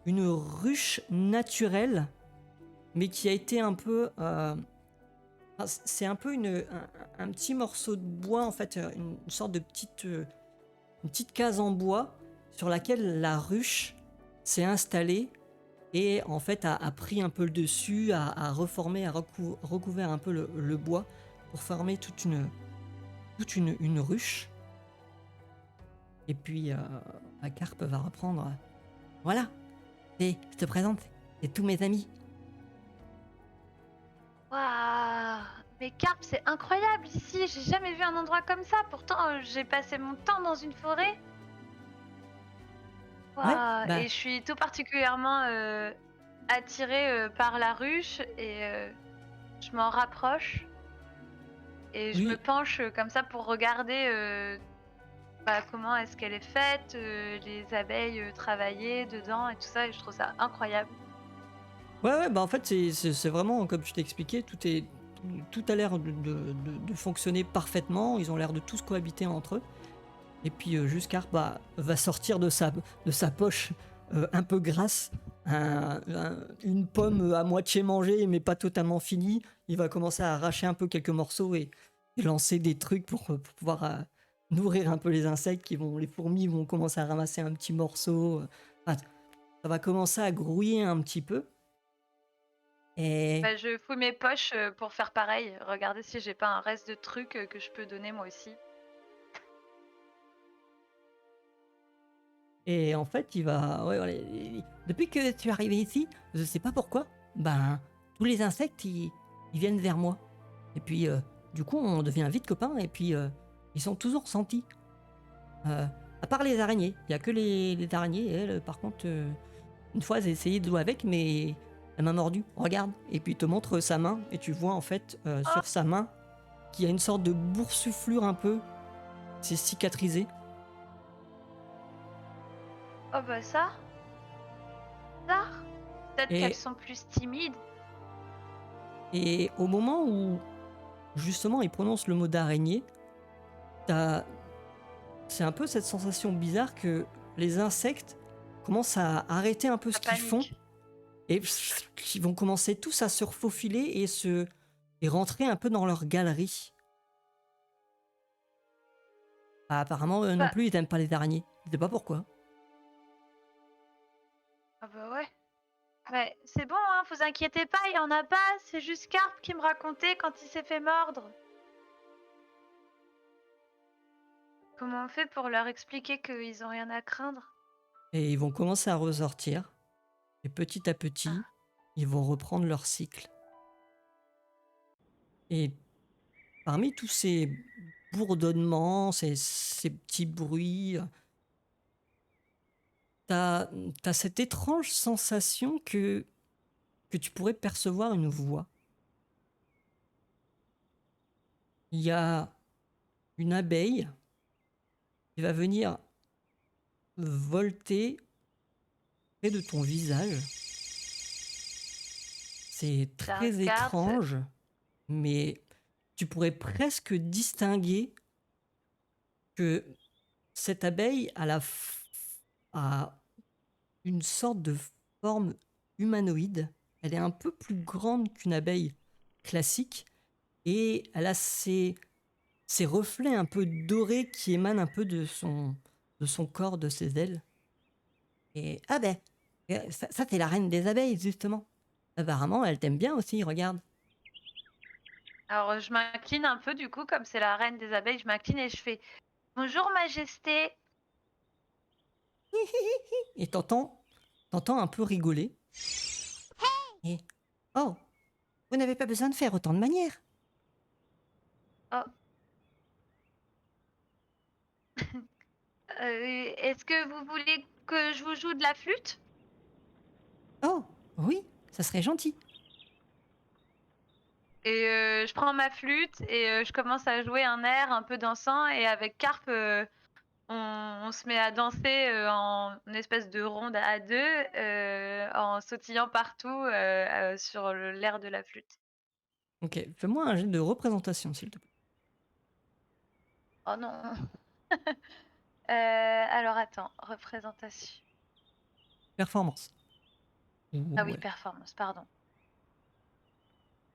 [SPEAKER 1] une ruche naturelle, mais qui a été un peu... c'est un peu un petit morceau de bois, en fait, une sorte de une petite case en bois sur laquelle la ruche s'est installée et en fait a pris un peu le dessus, a reformé, a recouvert un peu le bois pour former toute une ruche. Et puis la carpe va reprendre. Voilà, et je te présente, c'est tous mes amis.
[SPEAKER 8] Waouh! Mais Carpe, c'est incroyable ici. J'ai jamais vu un endroit comme ça. Pourtant, j'ai passé mon temps dans une forêt.
[SPEAKER 1] Ouais,
[SPEAKER 8] Waouh!
[SPEAKER 1] bah
[SPEAKER 8] Et je suis tout particulièrement attirée par la ruche et je m'en rapproche et je me
[SPEAKER 1] oui.
[SPEAKER 8] penche comme ça pour regarder comment est-ce qu'elle est faite, les abeilles travaillées dedans et tout ça. Et je trouve ça incroyable.
[SPEAKER 1] Ouais, bah en fait, c'est vraiment, comme je t'ai expliqué, tout a l'air de fonctionner parfaitement. Ils ont l'air de tous cohabiter entre eux. Et puis, Juscar va sortir de sa poche un peu grasse une pomme à moitié mangée, mais pas totalement finie. Il va commencer à arracher un peu quelques morceaux et lancer des trucs pour pouvoir nourrir un peu les insectes. Les fourmis vont commencer à ramasser un petit morceau. Enfin, ça va commencer à grouiller un petit peu. Et
[SPEAKER 8] Bah, je fouille mes poches pour faire pareil, regarder si j'ai pas un reste de trucs que je peux donner moi aussi.
[SPEAKER 1] Et en fait, il va. Ouais, voilà, depuis que tu es arrivé ici, je sais pas pourquoi, tous les insectes, ils viennent vers moi. Et puis, du coup, on devient vite copains, et puis, ils sont toujours sentis. À part les araignées. Il y a que les araignées, elles, par contre, une fois, j'ai essayé de jouer avec, mais elle m'a mordu. Regarde. Et puis, il te montre sa main, et tu vois, en fait,
[SPEAKER 8] Oh,
[SPEAKER 1] sur sa main, qu'il y a une sorte de boursouflure un peu. C'est cicatrisé.
[SPEAKER 8] oh bah ça, peut-être qu'elles
[SPEAKER 1] Et,
[SPEAKER 8] sont plus timides.
[SPEAKER 1] et au moment où justement il prononce le mot d'araignée, c'est un peu cette sensation bizarre que les insectes commencent à arrêter un peu ce
[SPEAKER 8] La
[SPEAKER 1] qu'ils font
[SPEAKER 8] panique.
[SPEAKER 1] et ils vont commencer tous à se faufiler et rentrer un peu dans leur galerie. Apparemment, eux non
[SPEAKER 8] Bah,
[SPEAKER 1] plus, ils n'aiment pas les araignées. Je sais pas pourquoi.
[SPEAKER 8] ah bah ouais. Ouais, c'est bon, hein, vous inquiétez pas, il y en a pas, c'est juste Carpe qui me racontait quand il s'est fait mordre. Comment on fait pour leur expliquer qu'ils ont rien à craindre?
[SPEAKER 1] Et ils vont commencer à ressortir. Et petit à petit,
[SPEAKER 8] Ah,
[SPEAKER 1] ils vont reprendre leur cycle. Et parmi tous ces bourdonnements, ces petits bruits, t'as as cette étrange sensation que tu pourrais percevoir une voix. Il y a une abeille qui va venir volter près de ton visage. C'est
[SPEAKER 8] je la
[SPEAKER 1] très
[SPEAKER 8] regarde.
[SPEAKER 1] étrange, mais tu pourrais presque distinguer que cette abeille a une sorte de forme humanoïde. Elle est un peu plus grande qu'une abeille classique et elle a ces reflets un peu dorés qui émanent un peu de son corps, de ses ailes. Et ça c'est la reine des abeilles, justement. Apparemment, elle t'aime bien aussi, regarde.
[SPEAKER 8] Alors, je m'incline un peu, du coup, comme c'est la reine des abeilles, je m'incline et je fais Bonjour, Majesté.
[SPEAKER 1] Et t'entends un peu rigoler. Et oh, vous n'avez pas besoin de faire autant de manières.
[SPEAKER 8] Oh. Est-ce que vous voulez que je vous joue de la flûte?
[SPEAKER 1] Oh, oui, ça serait gentil.
[SPEAKER 8] Et je prends ma flûte et je commence à jouer un air un peu dansant et avec Carp, on se met à danser, en une espèce de ronde à 2, en sautillant partout, sur l'air de la flûte.
[SPEAKER 1] Ok, fais-moi un jet de représentation, s'il te plaît.
[SPEAKER 8] Oh non! Alors attends, représentation.
[SPEAKER 1] Performance.
[SPEAKER 8] Ah oui,
[SPEAKER 1] Ouais.
[SPEAKER 8] performance, pardon.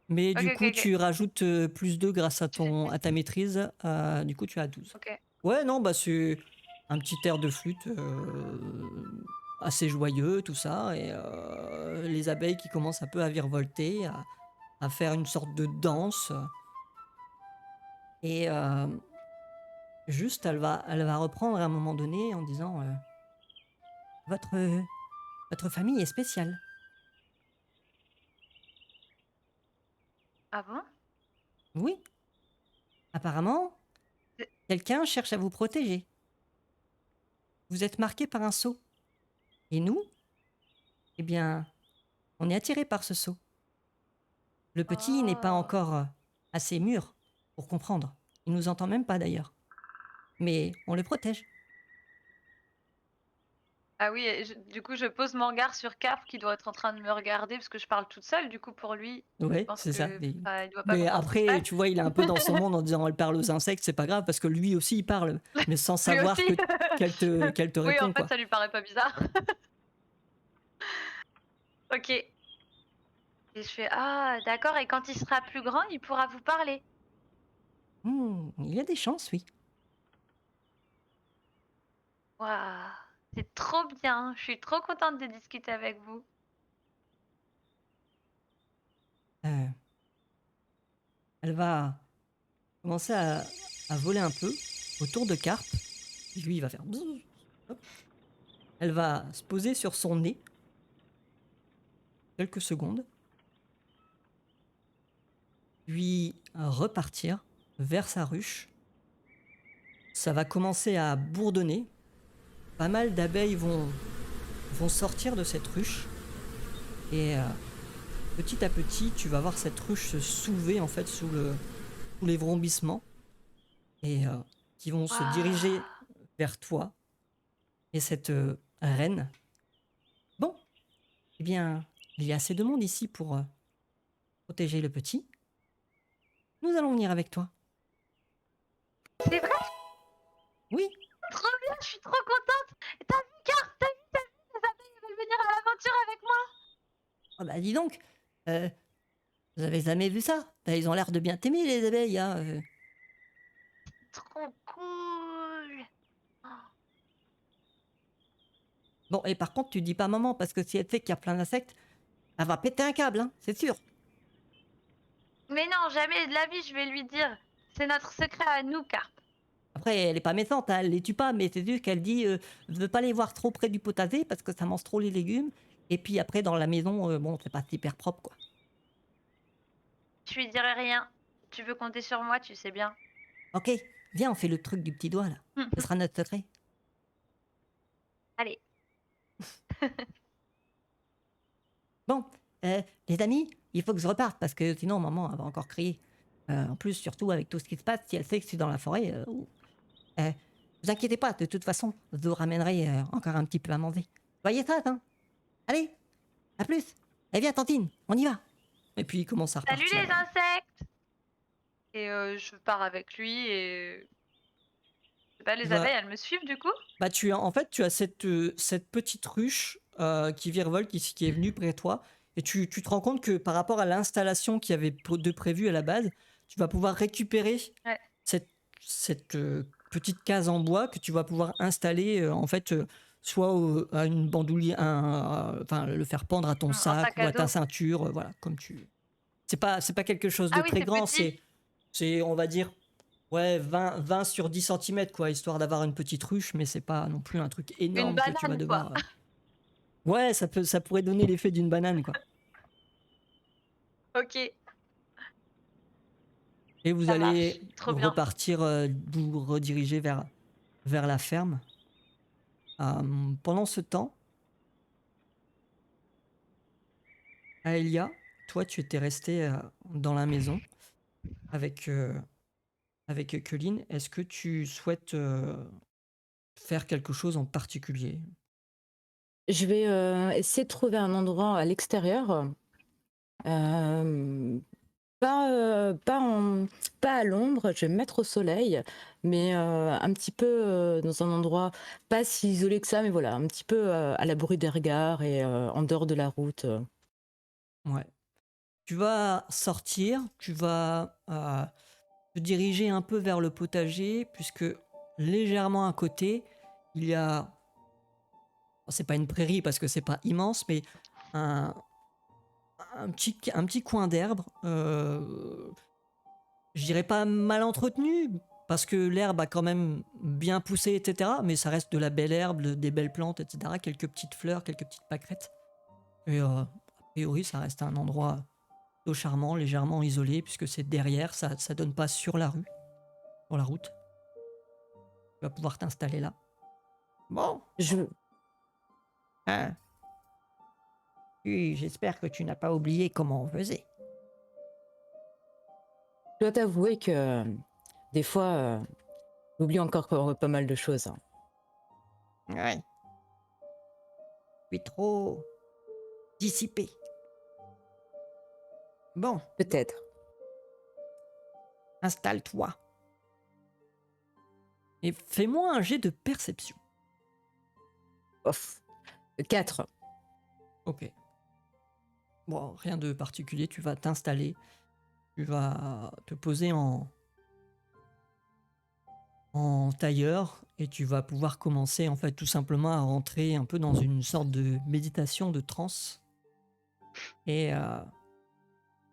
[SPEAKER 1] Mais
[SPEAKER 8] OK,
[SPEAKER 1] du
[SPEAKER 8] OK,
[SPEAKER 1] coup,
[SPEAKER 8] OK.
[SPEAKER 1] tu rajoutes plus 2 grâce à
[SPEAKER 8] Tu fais plus?
[SPEAKER 1] à ta maîtrise. Du coup, tu as 12.
[SPEAKER 8] OK.
[SPEAKER 1] Ouais, non, bah c'est un petit air de flûte assez joyeux, tout ça. Et les abeilles qui commencent un peu à virevolter, à faire une sorte de danse. Et juste, elle va reprendre à un moment donné en disant votre, votre famille est spéciale.
[SPEAKER 8] Ah bon?
[SPEAKER 1] Oui, apparemment,
[SPEAKER 8] C'est
[SPEAKER 1] quelqu'un cherche à vous protéger. Vous êtes marqué par un sceau. Et nous, eh bien, on est attiré par ce sceau. Le petit n'est pas
[SPEAKER 8] oh!
[SPEAKER 1] encore assez mûr pour comprendre. Il nous entend même pas d'ailleurs. Mais on le protège.
[SPEAKER 8] Ah oui, et du coup, je pose mon regard sur Carp qui doit être en train de me regarder parce que je parle toute seule. Du coup, pour lui, je
[SPEAKER 1] Ouais,
[SPEAKER 8] pense
[SPEAKER 1] c'est ça.
[SPEAKER 8] que bah, il doit pas
[SPEAKER 1] Mais
[SPEAKER 8] comprendre ce qui se
[SPEAKER 1] après,
[SPEAKER 8] passe.
[SPEAKER 1] tu vois, il est un peu dans son monde en disant elle parle aux insectes, c'est pas grave parce que lui aussi il parle, mais sans
[SPEAKER 8] Lui
[SPEAKER 1] savoir
[SPEAKER 8] aussi.
[SPEAKER 1] qu'elle te
[SPEAKER 8] Oui, en
[SPEAKER 1] répond
[SPEAKER 8] fait,
[SPEAKER 1] quoi.
[SPEAKER 8] ça lui paraît pas bizarre. OK. Et je fais ah d'accord. Et quand il sera plus grand, il pourra vous parler.
[SPEAKER 1] Il y a des chances, oui.
[SPEAKER 8] Waouh, c'est trop bien. Je suis trop contente de discuter avec vous.
[SPEAKER 1] Euh, Elle va commencer à voler un peu autour de Carpe. Et lui, il va faire. Bzzz. Hop. Elle va se poser sur son nez quelques secondes, puis repartir vers sa ruche. Ça va commencer à bourdonner. Pas mal d'abeilles vont sortir de cette ruche. Et petit à petit, tu vas voir cette ruche se soulever en fait sous les vrombissements. Et qui vont se diriger
[SPEAKER 8] Waouh.
[SPEAKER 1] vers toi. Et cette reine. Bon, eh bien, il y a assez de monde ici pour protéger le petit. Nous allons venir avec toi.
[SPEAKER 8] C'est vrai,
[SPEAKER 1] Oui,
[SPEAKER 8] trop bien. Je suis trop contente. T'as vu, Carp? T'as vu? Les abeilles elles veulent venir à l'aventure avec moi.
[SPEAKER 1] oh, bah dis donc, vous avez jamais vu ça? Bah, ils ont l'air de bien t'aimer les abeilles, hein.
[SPEAKER 8] Trop cool. Oh.
[SPEAKER 1] Bon, et par contre, tu dis pas maman, parce que si elle sait qu'il y a plein d'insectes, elle va péter un câble, hein, c'est sûr.
[SPEAKER 8] Mais non, jamais de la vie, je vais lui dire. C'est notre secret à nous, Carp.
[SPEAKER 1] Après, elle est pas méchante, hein, elle les tue pas, mais c'est juste qu'elle dit je veux pas les voir trop près du potager parce que ça mange trop les légumes. Et puis après, dans la maison, bon, c'est pas hyper propre, quoi.
[SPEAKER 8] Je lui dirai rien. Tu veux compter sur moi, tu sais bien.
[SPEAKER 1] Ok, viens, on fait le truc du petit doigt, là. Ce sera notre secret.
[SPEAKER 8] Allez.
[SPEAKER 1] Bon, les amis, il faut que je reparte parce que sinon, maman, elle va encore crier. En plus, surtout avec tout ce qui se passe, si elle sait que je suis dans la forêt, vous inquiétez pas, de toute façon, je vous ramènerai encore un petit peu à manger. Soyez sages, hein. Allez, à plus. Eh bien, Tantine, on y va. Et puis, il commence à
[SPEAKER 8] Salut
[SPEAKER 1] repartir.
[SPEAKER 8] les insectes. Et je pars avec lui et je sais pas, les
[SPEAKER 1] Tu vas-
[SPEAKER 8] abeilles, elles me suivent du coup.
[SPEAKER 1] Bah, en fait, tu as cette petite ruche qui virevolte, qui est venue près de toi. Et tu te rends compte que par rapport à l'installation qu'il y avait de prévu à la base, tu vas pouvoir récupérer
[SPEAKER 8] Ouais.
[SPEAKER 1] cette petite case en bois que tu vas pouvoir installer en fait soit à une bandoulière, enfin le faire pendre à ton
[SPEAKER 8] Un
[SPEAKER 1] sac
[SPEAKER 8] sac
[SPEAKER 1] ou
[SPEAKER 8] à
[SPEAKER 1] à ta
[SPEAKER 8] dos.
[SPEAKER 1] ceinture, voilà, comme tu. C'est pas quelque chose de
[SPEAKER 8] Ah oui,
[SPEAKER 1] très
[SPEAKER 8] c'est
[SPEAKER 1] grand,
[SPEAKER 8] petit.
[SPEAKER 1] c'est on va dire ouais 20 sur 10 centimètres quoi, histoire d'avoir une petite ruche, mais c'est pas non plus un truc
[SPEAKER 8] Une
[SPEAKER 1] énorme que tu vas
[SPEAKER 8] banane, quoi.
[SPEAKER 1] devoir. Ouais, ça pourrait donner l'effet d'une banane quoi.
[SPEAKER 8] Ok,
[SPEAKER 1] Et vous
[SPEAKER 8] ça marche.
[SPEAKER 1] allez
[SPEAKER 8] Trop bien.
[SPEAKER 1] repartir, vous rediriger vers la ferme. Pendant ce temps, Aelia, toi, tu étais restée dans la maison avec Colline. Est-ce que tu souhaites faire quelque chose en particulier?
[SPEAKER 2] Je vais essayer de trouver un endroit à l'extérieur, pas à l'ombre, je vais me mettre au soleil, mais un petit peu dans un endroit pas si isolé que ça, mais voilà, un petit peu à l'abri des regards et en dehors de la route.
[SPEAKER 1] Ouais. Tu vas sortir, tu vas te diriger un peu vers le potager, puisque légèrement à côté, il y a, c'est pas une prairie parce que c'est pas immense, mais un, un petit coin d'herbe, je dirais pas mal entretenu, parce que l'herbe a quand même bien poussé, etc. Mais ça reste de la belle herbe, des belles plantes, etc. Quelques petites fleurs, quelques petites pâquerettes. Et a priori, ça reste un endroit plutôt charmant, légèrement isolé, puisque c'est derrière, ça donne pas sur la rue, sur la route. Tu vas pouvoir t'installer là. Bon,
[SPEAKER 2] Je,
[SPEAKER 1] hein. Oui, j'espère que tu n'as pas oublié comment on faisait.
[SPEAKER 2] je dois t'avouer que des fois, j'oublie encore pas mal de choses, hein.
[SPEAKER 1] Ouais. Je suis trop dissipé. Bon,
[SPEAKER 2] Peut-être.
[SPEAKER 1] installe-toi. Et fais-moi un jet de perception.
[SPEAKER 2] Off. 4.
[SPEAKER 1] Ok. Bon, rien de particulier, tu vas t'installer. Tu vas te poser en tailleur et tu vas pouvoir commencer en fait tout simplement à rentrer un peu dans une sorte de méditation de transe. Et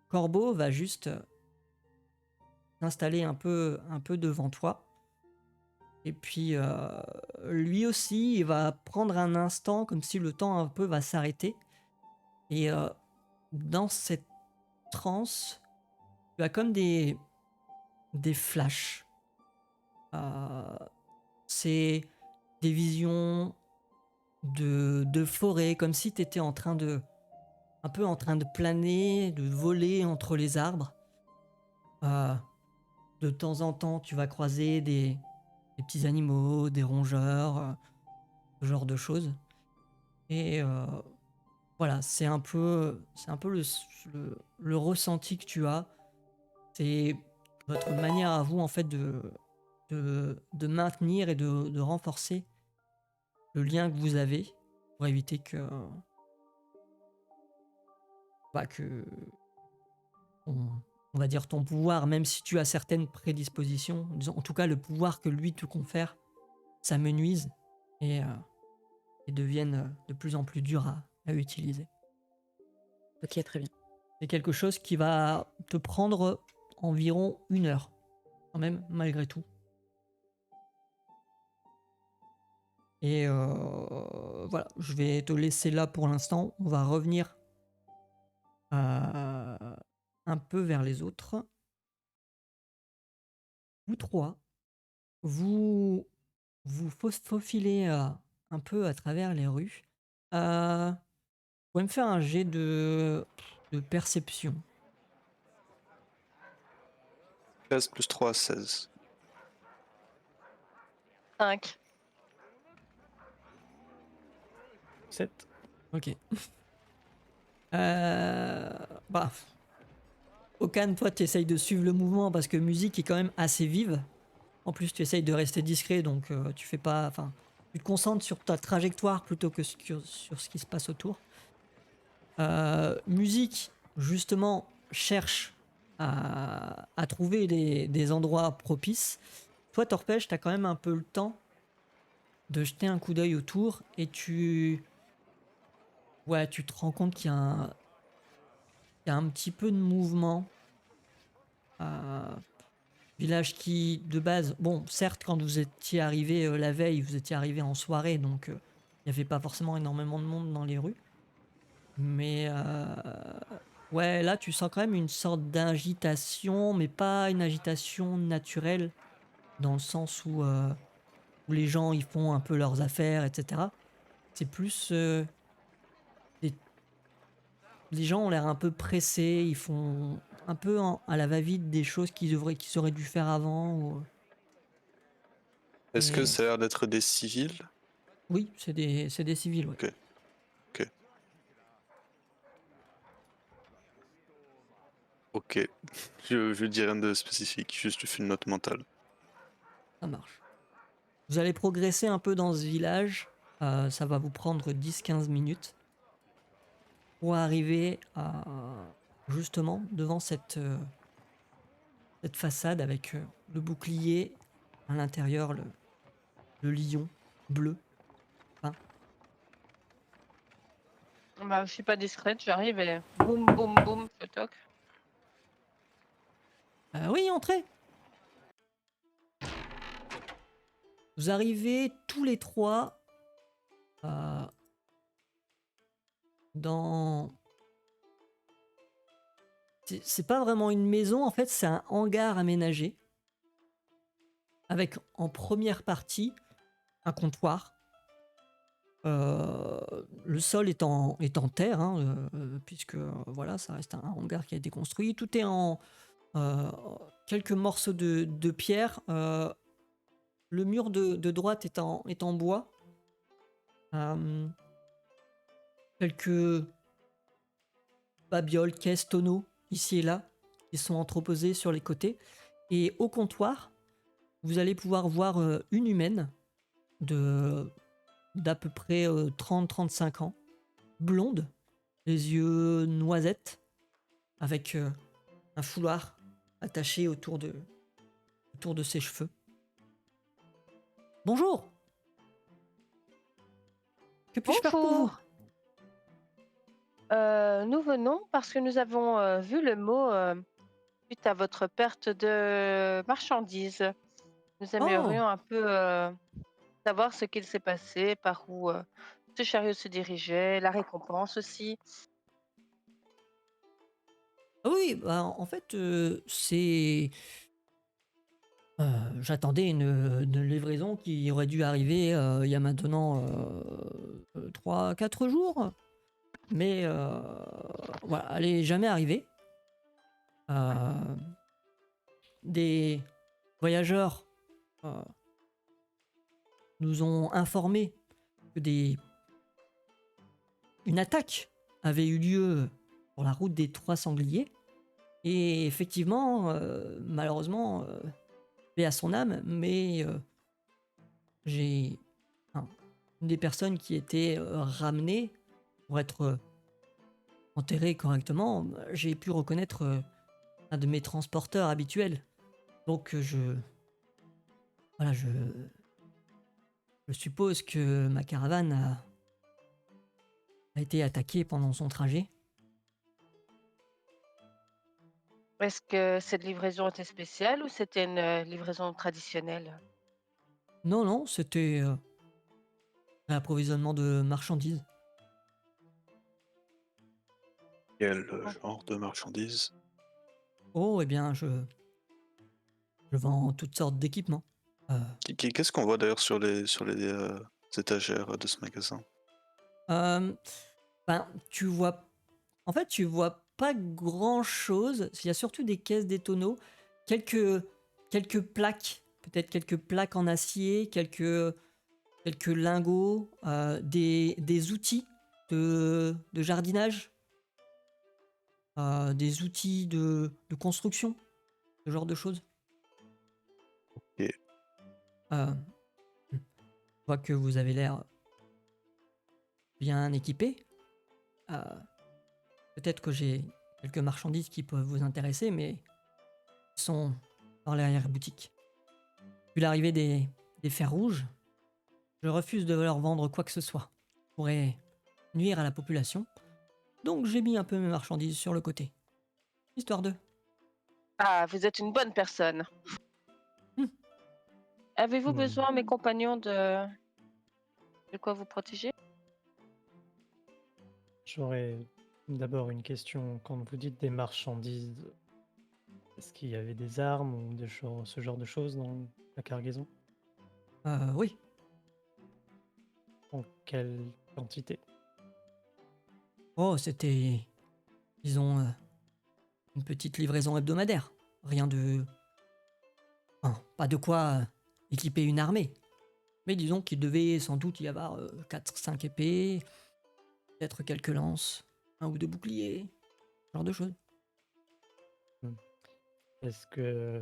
[SPEAKER 1] Corbeau va juste s'installer un peu devant toi. Et puis lui aussi, il va prendre un instant comme si le temps un peu va s'arrêter. Et dans cette transe, tu as comme des flashs. C'est des visions de forêt, comme si tu étais un peu en train de planer, de voler entre les arbres. De temps en temps, tu vas croiser des petits animaux, des rongeurs, ce genre de choses. Et voilà, c'est un peu le ressenti que tu as. C'est votre manière à vous en fait de maintenir et de renforcer le lien que vous avez pour éviter que on va dire ton pouvoir, même si tu as certaines prédispositions, en tout cas le pouvoir que lui te confère, ça me nuise et devienne de plus en plus dur à utiliser.
[SPEAKER 2] Ok, très bien.
[SPEAKER 1] C'est quelque chose qui va te prendre environ 1 heure, quand même, malgré tout. Et voilà, je vais te laisser là pour l'instant. On va revenir un peu vers les autres. Vous trois, vous faufilez un peu à travers les rues. Vous pouvez me faire un jet de perception.
[SPEAKER 5] 13 plus 3, 16.
[SPEAKER 6] 5.
[SPEAKER 7] 7.
[SPEAKER 1] Ok. Bah, Okan, toi, tu essayes de suivre le mouvement parce que musique est quand même assez vive. En plus, tu essayes de rester discret, donc tu fais pas. Enfin, tu te concentres sur ta trajectoire plutôt que sur ce qui se passe autour. Musique, justement, cherche à trouver des endroits propices. Toi, Torpèche, t'as quand même un peu le temps de jeter un coup d'œil autour et ouais, tu te rends compte qu'il y a un petit peu de mouvement. Village qui, de base, bon, certes, quand vous étiez arrivé la veille, vous étiez arrivé en soirée, donc il n'y avait pas forcément énormément de monde dans les rues. Mais ouais, là, tu sens quand même une sorte d'agitation, mais pas une agitation naturelle, dans le sens où les gens ils font un peu leurs affaires, etc. C'est plus les, les gens ont l'air un peu pressés, ils font un peu à la va-vite des choses qu'ils auraient dû faire avant.
[SPEAKER 5] Est-ce que
[SPEAKER 1] Et
[SPEAKER 5] ça a l'air d'être des civils?
[SPEAKER 1] oui, c'est des civils, ouais.
[SPEAKER 5] Ok, ok, ok. Je dis rien de spécifique, juste je fais une note mentale.
[SPEAKER 1] Ça marche. Vous allez progresser un peu dans ce village. Ça va vous prendre 10-15 minutes pour arriver justement devant cette façade avec le bouclier à l'intérieur, le lion bleu.
[SPEAKER 6] Bah, je suis pas discrète, j'arrive et boum, boum, boum, je toque.
[SPEAKER 1] Oui, entrez. Vous arrivez tous les trois dans... C'est pas vraiment une maison, en fait, c'est un hangar aménagé avec en première partie un comptoir. Le sol est en terre, hein, puisque voilà, ça reste un hangar qui a été construit. Tout est en quelques morceaux de pierre. Le mur de droite est en bois. Euh, Quelques babioles, caisses, tonneaux, ici et là, qui sont entreposés sur les côtés. Et au comptoir, vous allez pouvoir voir une humaine d'à peu près 30-35 ans, blonde, les yeux noisettes, avec un foulard attaché autour de ses cheveux. Bonjour. Que puis-je faire pour vous?
[SPEAKER 6] Bonjour. Nous venons parce que nous avons vu le mot suite à votre perte de marchandises. Nous
[SPEAKER 1] Oh,
[SPEAKER 6] aimerions un peu savoir ce qu'il s'est passé, par où ce chariot se dirigeait, la récompense aussi.
[SPEAKER 1] ah oui, bah, en fait, c'est... j'attendais une livraison qui aurait dû arriver il y a maintenant 3-4 jours. Mais voilà, elle n'est jamais arrivée. Euh, des voyageurs euh, nous ont informé que une attaque avait eu lieu sur la route des Trois Sangliers. Et effectivement, malheureusement, paix à son âme, mais j'ai une des personnes qui était ramenée pour être enterrée correctement. J'ai pu reconnaître un de mes transporteurs habituels. Donc voilà, je suppose que ma caravane a été attaquée pendant son trajet.
[SPEAKER 6] Est-ce que cette livraison était spéciale ou c'était une livraison traditionnelle?
[SPEAKER 1] Non, non, c'était un approvisionnement de marchandises.
[SPEAKER 5] Quel
[SPEAKER 6] Oh.
[SPEAKER 5] genre de marchandises?
[SPEAKER 1] Oh, eh bien, je vends toutes sortes d'équipements.
[SPEAKER 5] Qu'est-ce qu'on voit d'ailleurs sur les étagères de ce magasin?
[SPEAKER 1] Euh, ben, en fait, tu vois pas grand-chose. Il y a surtout des caisses, des tonneaux, quelques, quelques plaques, peut-être quelques plaques en acier, quelques lingots, des outils de jardinage, des outils de construction, ce genre de choses.
[SPEAKER 5] Ok.
[SPEAKER 1] Euh, je vois que vous avez l'air bien équipé. Euh, Peut-être que j'ai quelques marchandises qui peuvent vous intéresser, mais ils sont dans l'arrière-boutique. Vu l'arrivée des fers rouges, Je refuse de leur vendre quoi que ce soit. Ça pourrait nuire à la population. Donc j'ai mis un peu mes marchandises sur le côté. Histoire de...
[SPEAKER 6] Ah, vous êtes une bonne personne.
[SPEAKER 1] Hmm.
[SPEAKER 6] Avez-vous
[SPEAKER 7] Hmm.
[SPEAKER 6] besoin, mes compagnons, de quoi vous protéger?
[SPEAKER 7] J'aurais d'abord une question. Quand vous dites des marchandises, est-ce qu'il y avait des armes ou ce genre de choses dans la cargaison?
[SPEAKER 1] Oui.
[SPEAKER 7] En quelle quantité?
[SPEAKER 1] Oh, c'était... Disons... une petite livraison hebdomadaire. Rien de... Enfin, pas de quoi équiper une armée. Mais disons qu'il devait sans doute y avoir 4-5 épées, peut-être quelques lances, un ou deux boucliers, ce genre de choses.
[SPEAKER 7] Est-ce que,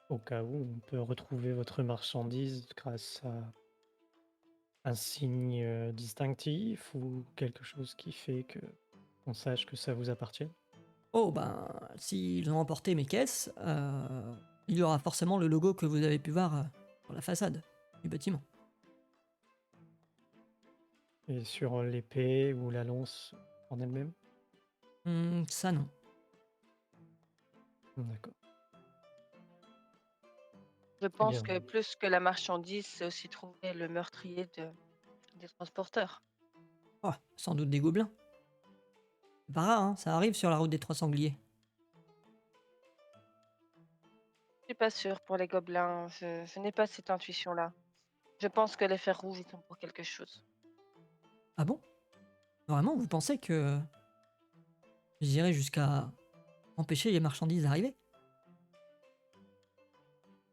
[SPEAKER 7] au cas où, on peut retrouver votre marchandise grâce à un signe distinctif ou quelque chose qui fait que on sache que ça vous appartient?
[SPEAKER 1] Oh ben, s'ils ont emporté mes caisses, il y aura forcément le logo que vous avez pu voir sur la façade du bâtiment.
[SPEAKER 7] Et sur l'épée ou la lance en elle-même?
[SPEAKER 1] Ça non.
[SPEAKER 7] D'accord.
[SPEAKER 6] Je
[SPEAKER 7] Eh
[SPEAKER 6] pense
[SPEAKER 7] bien,
[SPEAKER 6] que plus que la marchandise, c'est aussi trouver le meurtrier des transporteurs.
[SPEAKER 1] Oh, sans doute des gobelins. C'est pas rare, hein, ça arrive sur la route des Trois Sangliers.
[SPEAKER 6] Je suis pas sûre pour les gobelins. Je n'ai pas cette intuition-là. Je pense que les fers rouges, ils sont pour quelque chose.
[SPEAKER 1] Ah bon? Vraiment, vous pensez que j'irai jusqu'à empêcher les marchandises d'arriver?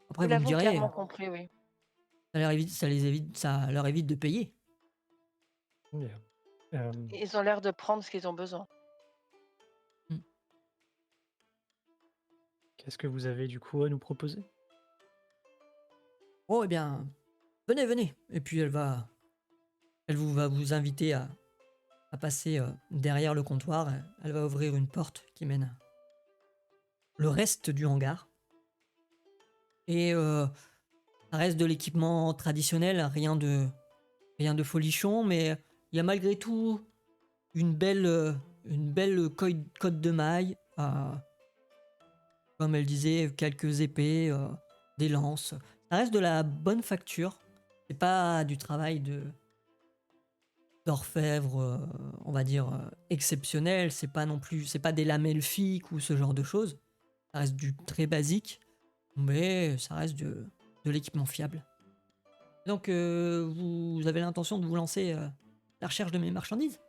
[SPEAKER 1] Après,
[SPEAKER 6] Nous
[SPEAKER 1] vous me
[SPEAKER 6] l'avons
[SPEAKER 1] direz,
[SPEAKER 6] clairement compris, oui.
[SPEAKER 1] ça leur évite de payer.
[SPEAKER 7] bien. Euh,
[SPEAKER 6] Ils ont l'air de prendre ce qu'ils ont besoin.
[SPEAKER 1] Hmm.
[SPEAKER 7] Qu'est-ce que vous avez du coup à nous proposer?
[SPEAKER 1] Oh, eh bien, venez, venez. Et puis va vous inviter à passer derrière le comptoir. Elle va ouvrir une porte qui mène le reste du hangar. Et ça reste de l'équipement traditionnel, rien de folichon, mais il y a malgré tout une belle cotte de maille, comme elle disait, quelques épées, des lances. Ça reste de la bonne facture. C'est pas du travail d'orfèvre, on va dire, exceptionnel. C'est pas non plus, c'est pas des lamelles fiques ou ce genre de choses. Ça reste du très basique, mais ça reste de l'équipement fiable. Donc, vous avez l'intention de vous lancer à la recherche de mes marchandises?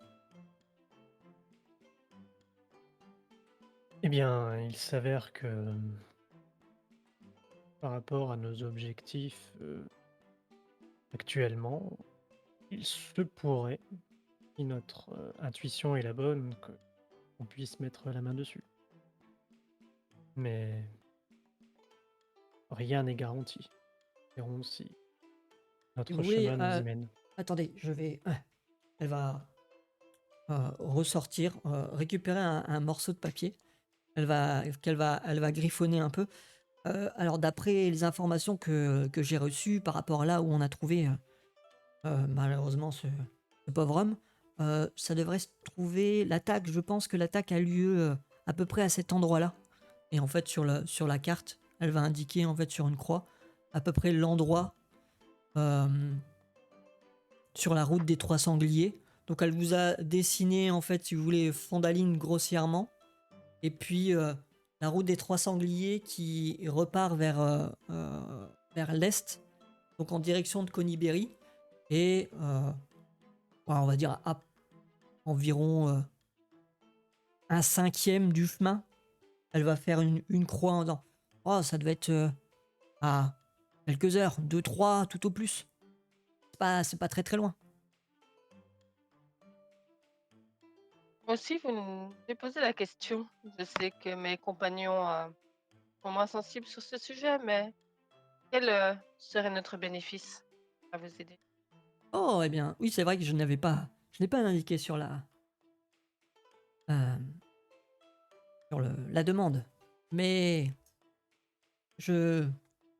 [SPEAKER 7] Eh bien, il s'avère que par rapport à nos objectifs actuellement, il se pourrait, si notre intuition est la bonne, qu'on puisse mettre la main dessus. Mais rien n'est garanti. Verrons si
[SPEAKER 1] Si
[SPEAKER 7] notre
[SPEAKER 1] vous voulez,
[SPEAKER 7] chemin nous y mène.
[SPEAKER 1] attendez, je vais. Elle va ressortir, récupérer un morceau de papier. Elle va griffonner un peu. Alors, d'après les informations que j'ai reçues par rapport à là où on a trouvé malheureusement ce pauvre homme, ça devrait se trouver. L'attaque, je pense que l'attaque a lieu à peu près à cet endroit-là. Et en fait, sur la carte, elle va indiquer en fait sur une croix à peu près l'endroit euh, sur la route des Trois Sangliers. Donc elle vous a dessiné en fait, si vous voulez, Fondaline grossièrement. Et puis la route des Trois Sangliers qui repart vers l'est, donc en direction de Conyberry. Et ouais, on va dire à environ un cinquième du chemin, elle va faire une croix en disant oh, ça devait être à quelques heures, 2-3 tout au plus. C'est pas très très loin.
[SPEAKER 6] Moi aussi, j'ai posé la question. Je sais que mes compagnons sont moins sensibles sur ce sujet, mais quel serait notre bénéfice à vous aider?
[SPEAKER 1] Oh, eh bien, oui, c'est vrai que je n'ai pas indiqué euh, sur la demande. Mais je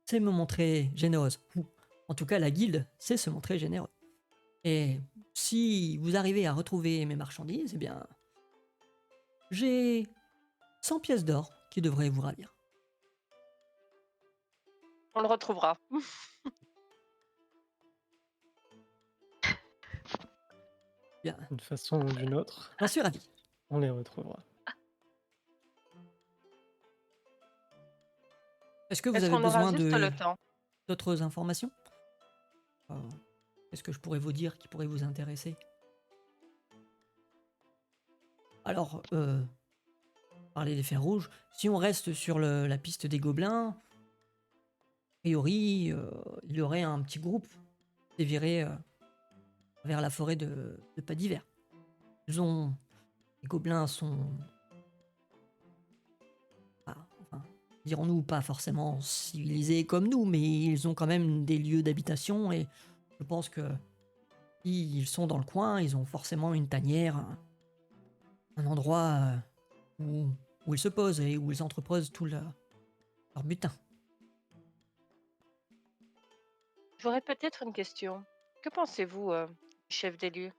[SPEAKER 1] sais me montrer généreuse. En tout cas, la guilde sait se montrer généreux. Et si vous arrivez à retrouver mes marchandises, eh bien, j'ai 100 pièces d'or qui devraient vous ravir.
[SPEAKER 6] On le retrouvera.
[SPEAKER 1] Bien,
[SPEAKER 7] D'une façon ou d'une autre,
[SPEAKER 1] j'en suis ravi.
[SPEAKER 7] on les retrouvera.
[SPEAKER 1] Est-ce que vous
[SPEAKER 6] Est-ce
[SPEAKER 1] avez
[SPEAKER 6] qu'on aura
[SPEAKER 1] besoin
[SPEAKER 6] juste le temps?
[SPEAKER 1] d'autres informations? Euh, Qu'est-ce que je pourrais vous dire qui pourrait vous intéresser? Alors, parler des fers rouges, si on reste sur la piste des gobelins, a priori, il y aurait un petit groupe qui dévierait vers la forêt de pas d'hiver. Les gobelins sont, enfin, dirons-nous, pas forcément civilisés comme nous, mais ils ont quand même des lieux d'habitation et je pense que si ils sont dans le coin, ils ont forcément une tanière, un endroit où ils se posent et où ils entreposent tout leur butin.
[SPEAKER 6] J'aurais peut-être une question. Que pensez-vous du chef des lieux?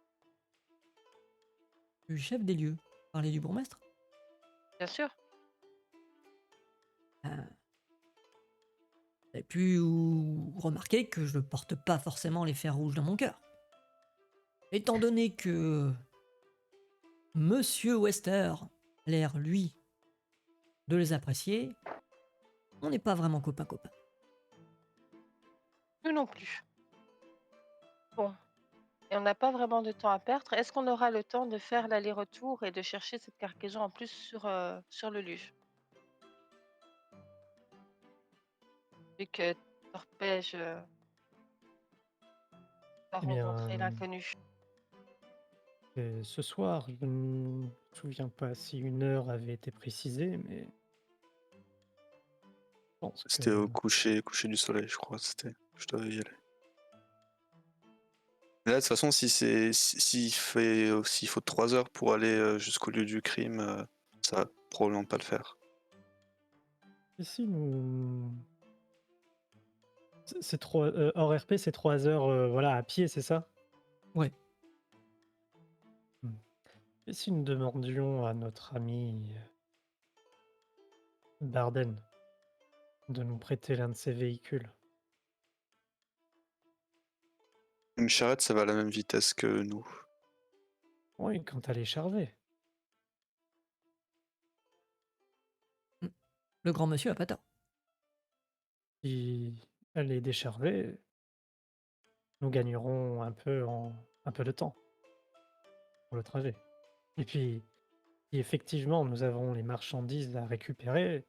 [SPEAKER 1] Du chef des lieux, parler du bourgmestre.
[SPEAKER 6] Bien sûr.
[SPEAKER 1] Vous avez pu remarquer que je ne porte pas forcément les fers rouges dans mon cœur. Étant donné que Monsieur Wester a l'air, lui, de les apprécier, on n'est pas vraiment copain-copain.
[SPEAKER 6] Nous non plus. Bon. Et on n'a pas vraiment de temps à perdre. Est-ce qu'on aura le temps de faire l'aller-retour et de chercher cette cargaison en plus sur le lieu? Vu que Torpège va
[SPEAKER 7] Eh bien,
[SPEAKER 6] rencontrer l'inconnu.
[SPEAKER 7] ce soir, je ne me souviens pas si une heure avait été précisée, mais je pense que
[SPEAKER 5] C'était au coucher du soleil, je crois. Je dois y aller. Mais là, de toute façon, s'il faut 3 heures pour aller jusqu'au lieu du crime, ça va probablement pas le faire.
[SPEAKER 7] ici, nous... C'est 3... hors RP, c'est 3 heures voilà, à pied, c'est ça?
[SPEAKER 1] Ouais.
[SPEAKER 7] Et si nous demandions à notre ami Barden de nous prêter l'un de ses véhicules?
[SPEAKER 5] Une charrette, ça va à la même vitesse que nous.
[SPEAKER 7] Oui, quand elle est chargée.
[SPEAKER 1] Le grand monsieur a pas tort.
[SPEAKER 7] Si elle est déchargée, nous gagnerons un peu de temps pour le trajet. Et puis, si effectivement nous avons les marchandises à récupérer,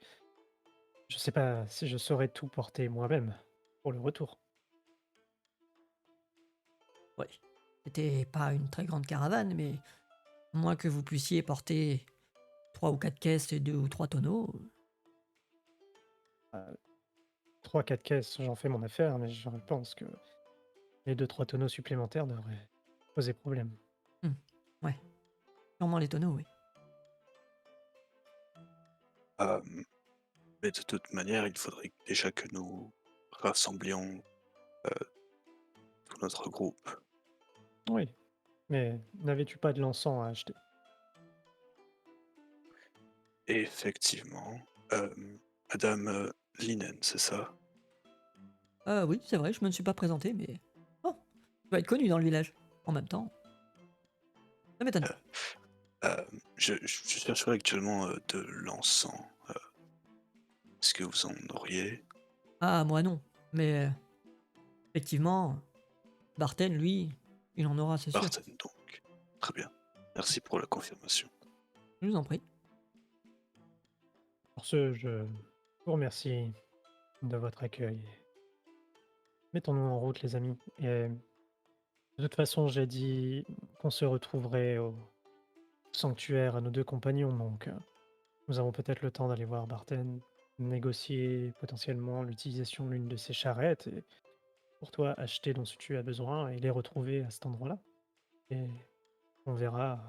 [SPEAKER 7] je sais pas si je saurais tout porter moi-même pour le retour.
[SPEAKER 1] Ouais. C'était pas une très grande caravane, mais à moins que vous puissiez porter 3 ou 4 caisses et 2 ou 3 tonneaux.
[SPEAKER 7] 3-4 caisses, j'en fais mon affaire, mais je pense que les 2-3 tonneaux supplémentaires devraient poser problème.
[SPEAKER 1] Ouais. Sûrement les tonneaux, oui.
[SPEAKER 5] Mais de toute manière, il faudrait déjà que nous rassemblions tout notre groupe.
[SPEAKER 7] Oui, mais n'avais-tu pas de l'encens à acheter?
[SPEAKER 5] Et effectivement, Madame Linen, c'est ça?
[SPEAKER 1] Ah oui, c'est vrai, je me suis pas présenté, mais... Oh, tu vas être connu dans le village. En même temps, ça m'étonne pas.
[SPEAKER 5] Je chercherai actuellement de l'encens. Est-ce que vous en auriez?
[SPEAKER 1] Ah, moi non. Mais effectivement, Barten, lui, il en aura, c'est sûr.
[SPEAKER 5] Barton, donc. Très bien. Merci pour la confirmation.
[SPEAKER 1] Je vous en prie.
[SPEAKER 7] Pour ce, je vous remercie de votre accueil. Mettons-nous en route, les amis. Et de toute façon, j'ai dit qu'on se retrouverait au sanctuaire à nos deux compagnons, donc nous avons peut-être le temps d'aller voir Barten, négocier potentiellement l'utilisation de l'une de ses charrettes, et pour toi, acheter dont tu as besoin et les retrouver à cet endroit-là. Et on verra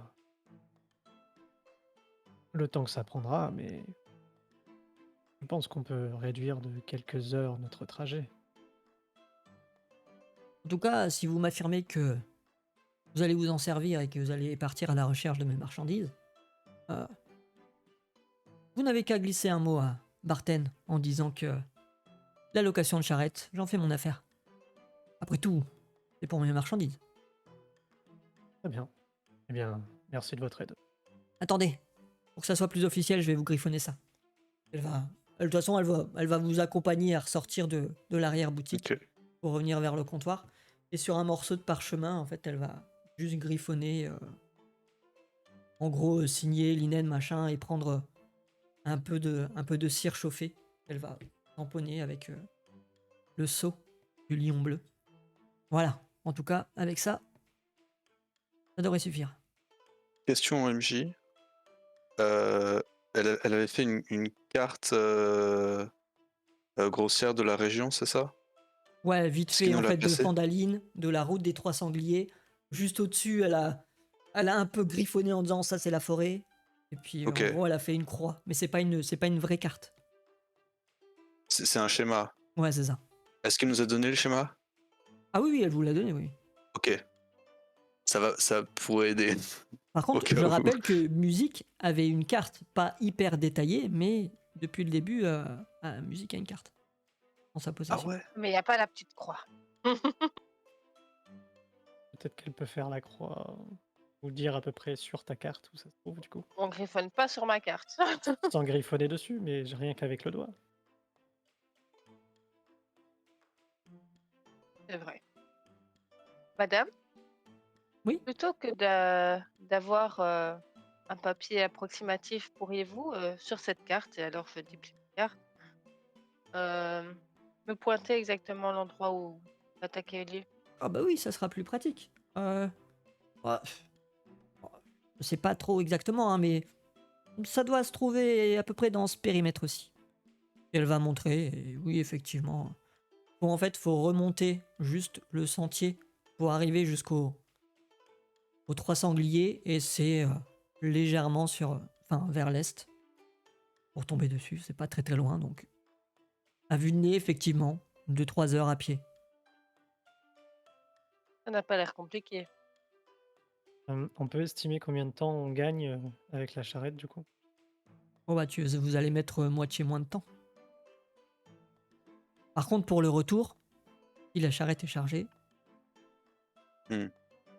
[SPEAKER 7] le temps que ça prendra, mais je pense qu'on peut réduire de quelques heures notre trajet.
[SPEAKER 1] En tout cas, si vous m'affirmez que vous allez vous en servir et que vous allez partir à la recherche de mes marchandises, euh, vous n'avez qu'à glisser un mot à Barten en disant que la location de charrette, j'en fais mon affaire. Après tout, c'est pour mes marchandises.
[SPEAKER 7] Très bien. Eh bien, merci de votre aide.
[SPEAKER 1] Attendez, pour que ça soit plus officiel, je vais vous griffonner ça. De toute façon, elle va vous accompagner à ressortir de l'arrière-boutique
[SPEAKER 5] Ok.
[SPEAKER 1] pour revenir vers le comptoir. Et sur un morceau de parchemin, en fait, elle va juste griffonner, en gros, signer, linen, machin, et prendre un peu de cire chauffée. Elle va tamponner avec le sceau du lion bleu. Voilà. En tout cas, avec ça, ça devrait suffire.
[SPEAKER 5] Question MJ. Elle avait fait une carte grossière de la région, c'est ça?
[SPEAKER 1] Ouais, vite
[SPEAKER 5] Est-ce qu'il
[SPEAKER 1] fait,
[SPEAKER 5] nous
[SPEAKER 1] en
[SPEAKER 5] l'a
[SPEAKER 1] fait, de
[SPEAKER 5] placée?
[SPEAKER 1] Fandaline, de la route des Trois Sangliers. Juste au-dessus, elle a un peu griffonné en disant ça, c'est la forêt. Et puis,
[SPEAKER 5] Ok.
[SPEAKER 1] en gros, elle a fait une croix. Mais c'est pas une vraie carte.
[SPEAKER 5] C'est un schéma.
[SPEAKER 1] Ouais, c'est ça.
[SPEAKER 5] Est-ce qu'elle nous a donné le schéma?
[SPEAKER 1] Ah oui, oui, elle vous l'a donné, oui.
[SPEAKER 5] Ok. Ça pourrait aider.
[SPEAKER 1] Par
[SPEAKER 5] Au
[SPEAKER 1] contre,
[SPEAKER 5] cas
[SPEAKER 1] je
[SPEAKER 5] où.
[SPEAKER 1] rappelle que Musique avait une carte, pas hyper détaillée, mais depuis le début, Musique a une carte en sa
[SPEAKER 5] Ah
[SPEAKER 1] possession.
[SPEAKER 5] ouais?
[SPEAKER 3] Mais il n'y a pas la petite croix.
[SPEAKER 7] Peut-être qu'elle peut faire la croix ou dire à peu près sur ta carte où ça se trouve, du coup.
[SPEAKER 3] On griffonne pas sur ma carte.
[SPEAKER 7] Sans griffonner dessus, mais rien qu'avec le doigt.
[SPEAKER 3] C'est vrai. Madame,
[SPEAKER 1] Oui.
[SPEAKER 3] plutôt que d'avoir un papier approximatif, pourriez-vous, sur cette carte, et alors je déplie la carte, me pointer exactement l'endroit où l'attaque a eu lieu?
[SPEAKER 1] Ah bah oui, ça sera plus pratique. Ouais, je sais pas trop exactement, hein, mais ça doit se trouver à peu près dans ce périmètre aussi. Et elle va montrer, et oui, effectivement. Bon, en fait, faut remonter juste le sentier pour arriver aux Trois Sangliers, et c'est légèrement vers l'est pour tomber dessus. C'est pas très très loin, donc à vue de nez, effectivement, 2-3 heures à pied.
[SPEAKER 3] Ça n'a pas l'air compliqué.
[SPEAKER 7] On peut estimer combien de temps on gagne avec la charrette, du coup?
[SPEAKER 1] Oh bah, vous allez mettre moitié moins de temps. Par contre, pour le retour, si la charrette est chargée,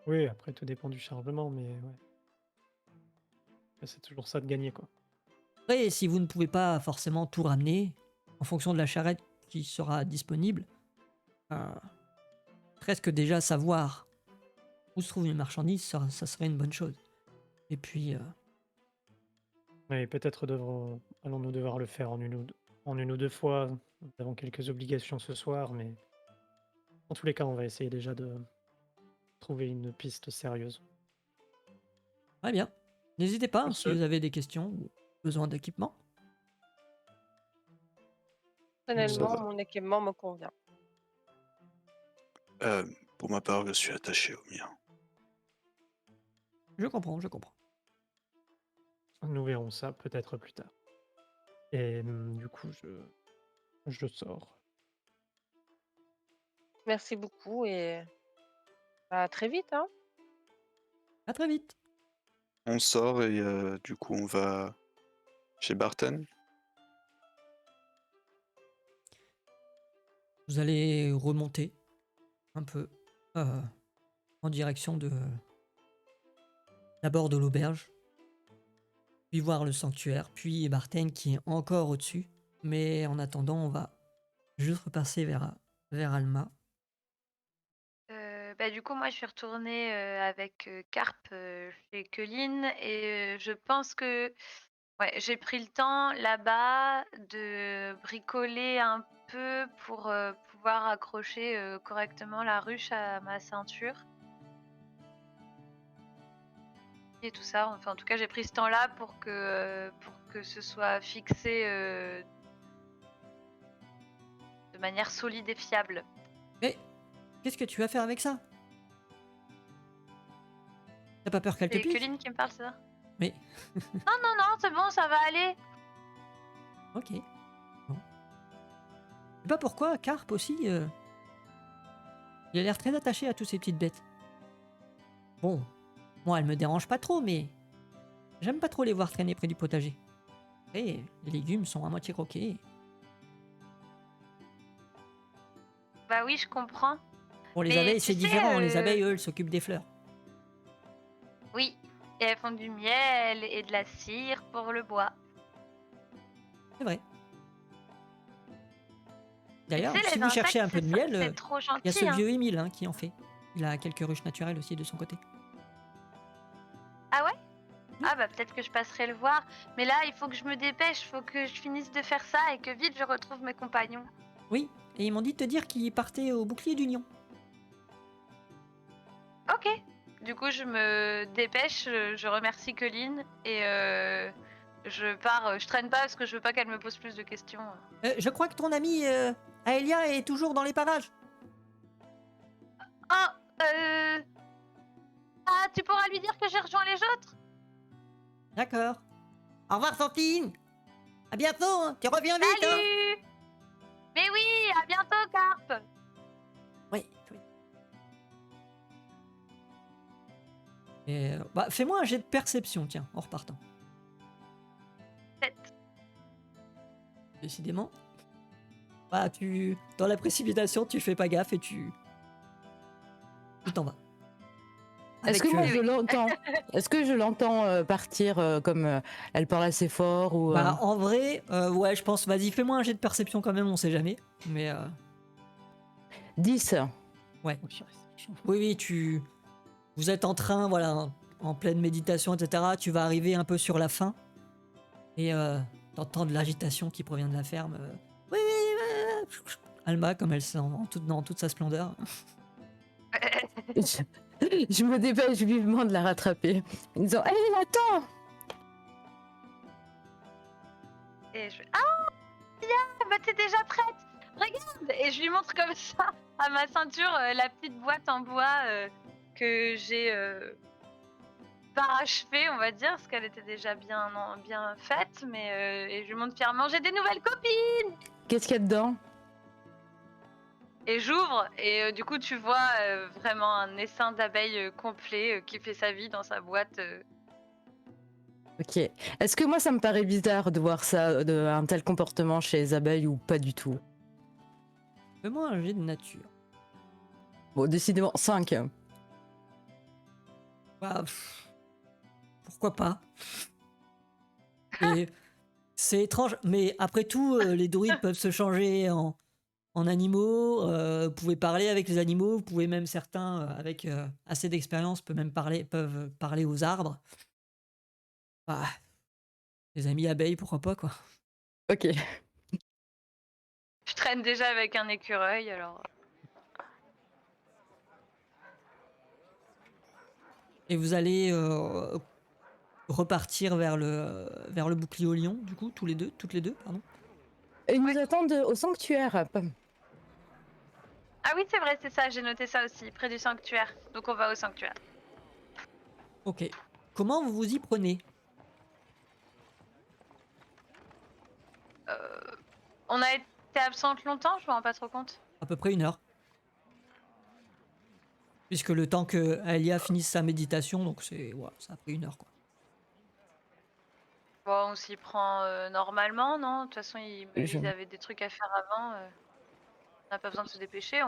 [SPEAKER 7] Oui, après tout dépend du chargement, mais ouais. Après, c'est toujours ça de gagner, quoi.
[SPEAKER 1] après, si vous ne pouvez pas forcément tout ramener, en fonction de la charrette qui sera disponible, euh, presque déjà savoir où se trouvent les marchandises, ça serait une bonne chose. Et puis,
[SPEAKER 7] Oui, peut-être allons-nous devoir le faire en une ou deux fois. Nous avons quelques obligations ce soir, mais en tous les cas, on va essayer déjà de trouver une piste sérieuse.
[SPEAKER 1] très bien. N'hésitez pas hein,
[SPEAKER 7] Sur
[SPEAKER 1] si
[SPEAKER 7] ce,
[SPEAKER 1] vous avez des questions ou besoin d'équipement.
[SPEAKER 5] Ça
[SPEAKER 3] Personnellement,
[SPEAKER 5] va.
[SPEAKER 3] mon équipement me convient.
[SPEAKER 5] Pour ma part, je suis attaché au mien.
[SPEAKER 1] Je comprends, je comprends.
[SPEAKER 7] nous verrons ça peut-être plus tard. Et du coup, je sors.
[SPEAKER 3] Merci beaucoup et à très vite, hein.
[SPEAKER 1] À très vite.
[SPEAKER 5] On sort et du coup, on va chez Barton.
[SPEAKER 1] Vous allez remonter un peu en direction d'abord de l'auberge, puis voir le sanctuaire, puis Barten qui est encore au-dessus. Mais en attendant, on va juste repasser vers Alma.
[SPEAKER 8] Bah, du coup, moi, je suis retournée avec Carp chez Colline et je pense que ouais, j'ai pris le temps là-bas de bricoler un peu pour pouvoir accrocher correctement la ruche à ma ceinture et tout ça. Enfin, en tout cas, j'ai pris ce temps-là pour que ce soit fixé de manière solide et fiable.
[SPEAKER 1] Mais qu'est-ce que tu vas faire avec ça? T'as pas peur qu'elle te
[SPEAKER 8] C'est
[SPEAKER 1] pique?
[SPEAKER 8] Colline qui me parle, c'est ça?
[SPEAKER 1] Mais
[SPEAKER 8] Non, c'est bon, ça va aller.
[SPEAKER 1] ok. Bon. Je sais pas pourquoi, Carpe aussi. Il a l'air très attaché à tous ces petites bêtes. Bon, moi, elle me dérange pas trop, mais j'aime pas trop les voir traîner près du potager. Et les légumes sont à moitié croqués.
[SPEAKER 8] Bah oui, je comprends.
[SPEAKER 1] Pour les
[SPEAKER 8] Mais
[SPEAKER 1] abeilles,
[SPEAKER 8] tu
[SPEAKER 1] c'est
[SPEAKER 8] sais,
[SPEAKER 1] différent. Les abeilles, eux, elles s'occupent des fleurs.
[SPEAKER 8] Oui, et elles font du miel et de la cire pour le bois.
[SPEAKER 1] C'est vrai.
[SPEAKER 8] Et tu
[SPEAKER 1] D'ailleurs,
[SPEAKER 8] sais,
[SPEAKER 1] si
[SPEAKER 8] les
[SPEAKER 1] vous cherchez un
[SPEAKER 8] insectes,
[SPEAKER 1] peu de miel,
[SPEAKER 8] c'est trop
[SPEAKER 1] il y a
[SPEAKER 8] gentil,
[SPEAKER 1] ce
[SPEAKER 8] hein.
[SPEAKER 1] vieux Émile hein, qui en fait. Il a quelques ruches naturelles aussi de son côté.
[SPEAKER 8] Ah ouais? Ah bah peut-être que je passerai le voir. Mais là, il faut que je me dépêche, il faut que je finisse de faire ça et que vite je retrouve mes compagnons.
[SPEAKER 1] Oui, et ils m'ont dit de te dire qu'ils partaient au bouclier d'Union.
[SPEAKER 8] Ok. Du coup, je me dépêche, je remercie Colline et je pars. Je traîne pas parce que je veux pas qu'elle me pose plus de questions.
[SPEAKER 1] Je crois que ton ami Aelia est toujours dans les parages.
[SPEAKER 8] Oh, ah, tu pourras lui dire que j'ai rejoint les autres?
[SPEAKER 1] D'accord. Au revoir, Santine. À bientôt. Hein. Tu reviens vite. Hein.
[SPEAKER 8] Salut! Mais oui, à bientôt, Carpe!
[SPEAKER 1] Oui. Et, bah, fais-moi un jet de perception, tiens, en repartant.
[SPEAKER 8] 7.
[SPEAKER 1] Décidément. Bah, dans la précipitation, tu fais pas gaffe et tu t'en vas.
[SPEAKER 2] Est-ce que
[SPEAKER 1] Avec,
[SPEAKER 2] moi je l'entends? Est-ce que je l'entends partir comme elle parle assez fort ou
[SPEAKER 1] Bah, en vrai, ouais, je pense, vas-y, fais-moi un jet de perception quand même, on sait jamais. Mais
[SPEAKER 2] 10?
[SPEAKER 1] ouais.
[SPEAKER 7] Oh, purée, c'est chaud.
[SPEAKER 1] Oui, vous êtes en train, voilà, en pleine méditation, etc. Tu vas arriver un peu sur la fin. Et t'entends de l'agitation qui provient de la ferme. Oui, Alma, comme elle est dans toute sa splendeur.
[SPEAKER 2] Je me dépêche vivement de la rattraper. En disant Hé, attends!
[SPEAKER 8] Et je fais ah, bien, bah t'es déjà prête. Regarde. Et je lui montre comme ça à ma ceinture la petite boîte en bois que j'ai parachevée, on va dire, parce qu'elle était déjà bien faite. Mais et je lui montre fièrement, j'ai des nouvelles copines.
[SPEAKER 2] Qu'est-ce qu'il y a dedans?
[SPEAKER 8] Et j'ouvre et du coup tu vois vraiment un essaim d'abeilles complet qui fait sa vie dans sa boîte.
[SPEAKER 2] Ok. Est-ce que moi ça me paraît bizarre de voir ça, un tel comportement chez les abeilles ou pas du tout?
[SPEAKER 1] Fais-moi un jet de nature.
[SPEAKER 2] Bon, décidément, 5.
[SPEAKER 1] Bah, pourquoi pas. Et c'est étrange, mais après tout, les druides peuvent se changer en animaux, vous pouvez parler avec les animaux, vous pouvez même certains, avec assez d'expérience, peuvent parler aux arbres. Bah, les amis abeilles, pourquoi pas, quoi.
[SPEAKER 2] Ok.
[SPEAKER 8] Je traîne déjà avec un écureuil alors.
[SPEAKER 1] Et vous allez repartir vers le bouclier au lion, du coup, toutes les deux, pardon.
[SPEAKER 2] Et ils nous attendent au sanctuaire.
[SPEAKER 8] Ah oui c'est vrai, c'est ça, j'ai noté ça aussi, près du sanctuaire. Donc on va au sanctuaire.
[SPEAKER 1] Ok. Comment vous vous y prenez?
[SPEAKER 8] On a été absente longtemps, je me rends pas trop compte.
[SPEAKER 1] À peu près 1 heure. Puisque le temps que Aelia finisse sa méditation, donc voilà, ça a pris 1 heure, quoi.
[SPEAKER 8] Bon, on s'y prend normalement, non? De toute façon,
[SPEAKER 2] Je-
[SPEAKER 8] ils avaient des trucs à faire avant. On n'a pas besoin de se dépêcher.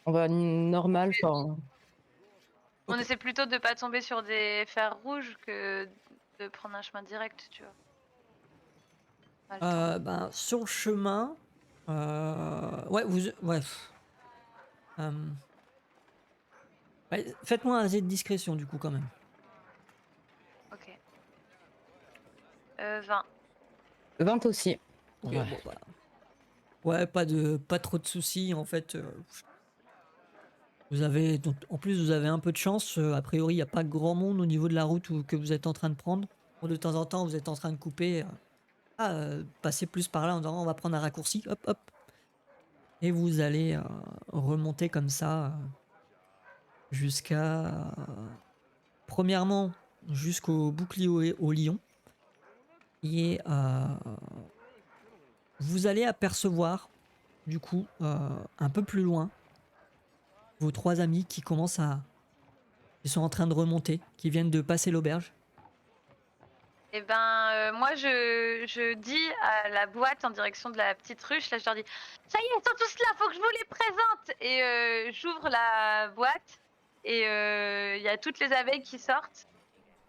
[SPEAKER 2] On va normal, enfin.
[SPEAKER 8] On
[SPEAKER 1] Ok.
[SPEAKER 8] essaie plutôt de pas tomber sur des fers rouges que de prendre un chemin direct, tu vois. Pas le temps.
[SPEAKER 1] Ben, sur le chemin, ouais, ouais. Euh, ouais, faites-moi un jet de discrétion, du coup, quand même.
[SPEAKER 8] Ok. 20.
[SPEAKER 2] 20 aussi.
[SPEAKER 1] Ok,
[SPEAKER 2] Ouais.
[SPEAKER 1] bon, bah. Ouais, pas trop de soucis, en fait. Donc, en plus, vous avez un peu de chance. A priori, il n'y a pas grand monde au niveau de la route que vous êtes en train de prendre. Bon, de temps en temps, vous êtes en train de couper. Passer plus par là en disant on va prendre un raccourci, hop, hop. Et vous allez remonter comme ça jusqu'à. Premièrement, jusqu'au bouclier au lion. Et vous allez apercevoir, du coup, un peu plus loin, vos 3 amis qui commencent à... Ils sont en train de remonter, qui viennent de passer l'auberge.
[SPEAKER 8] Et ben, moi, je dis à la boîte en direction de la petite ruche, là, je leur dis: «Ça y est, ils sont tous là, faut que je vous les présente!» Et j'ouvre la boîte et il y a toutes les abeilles qui sortent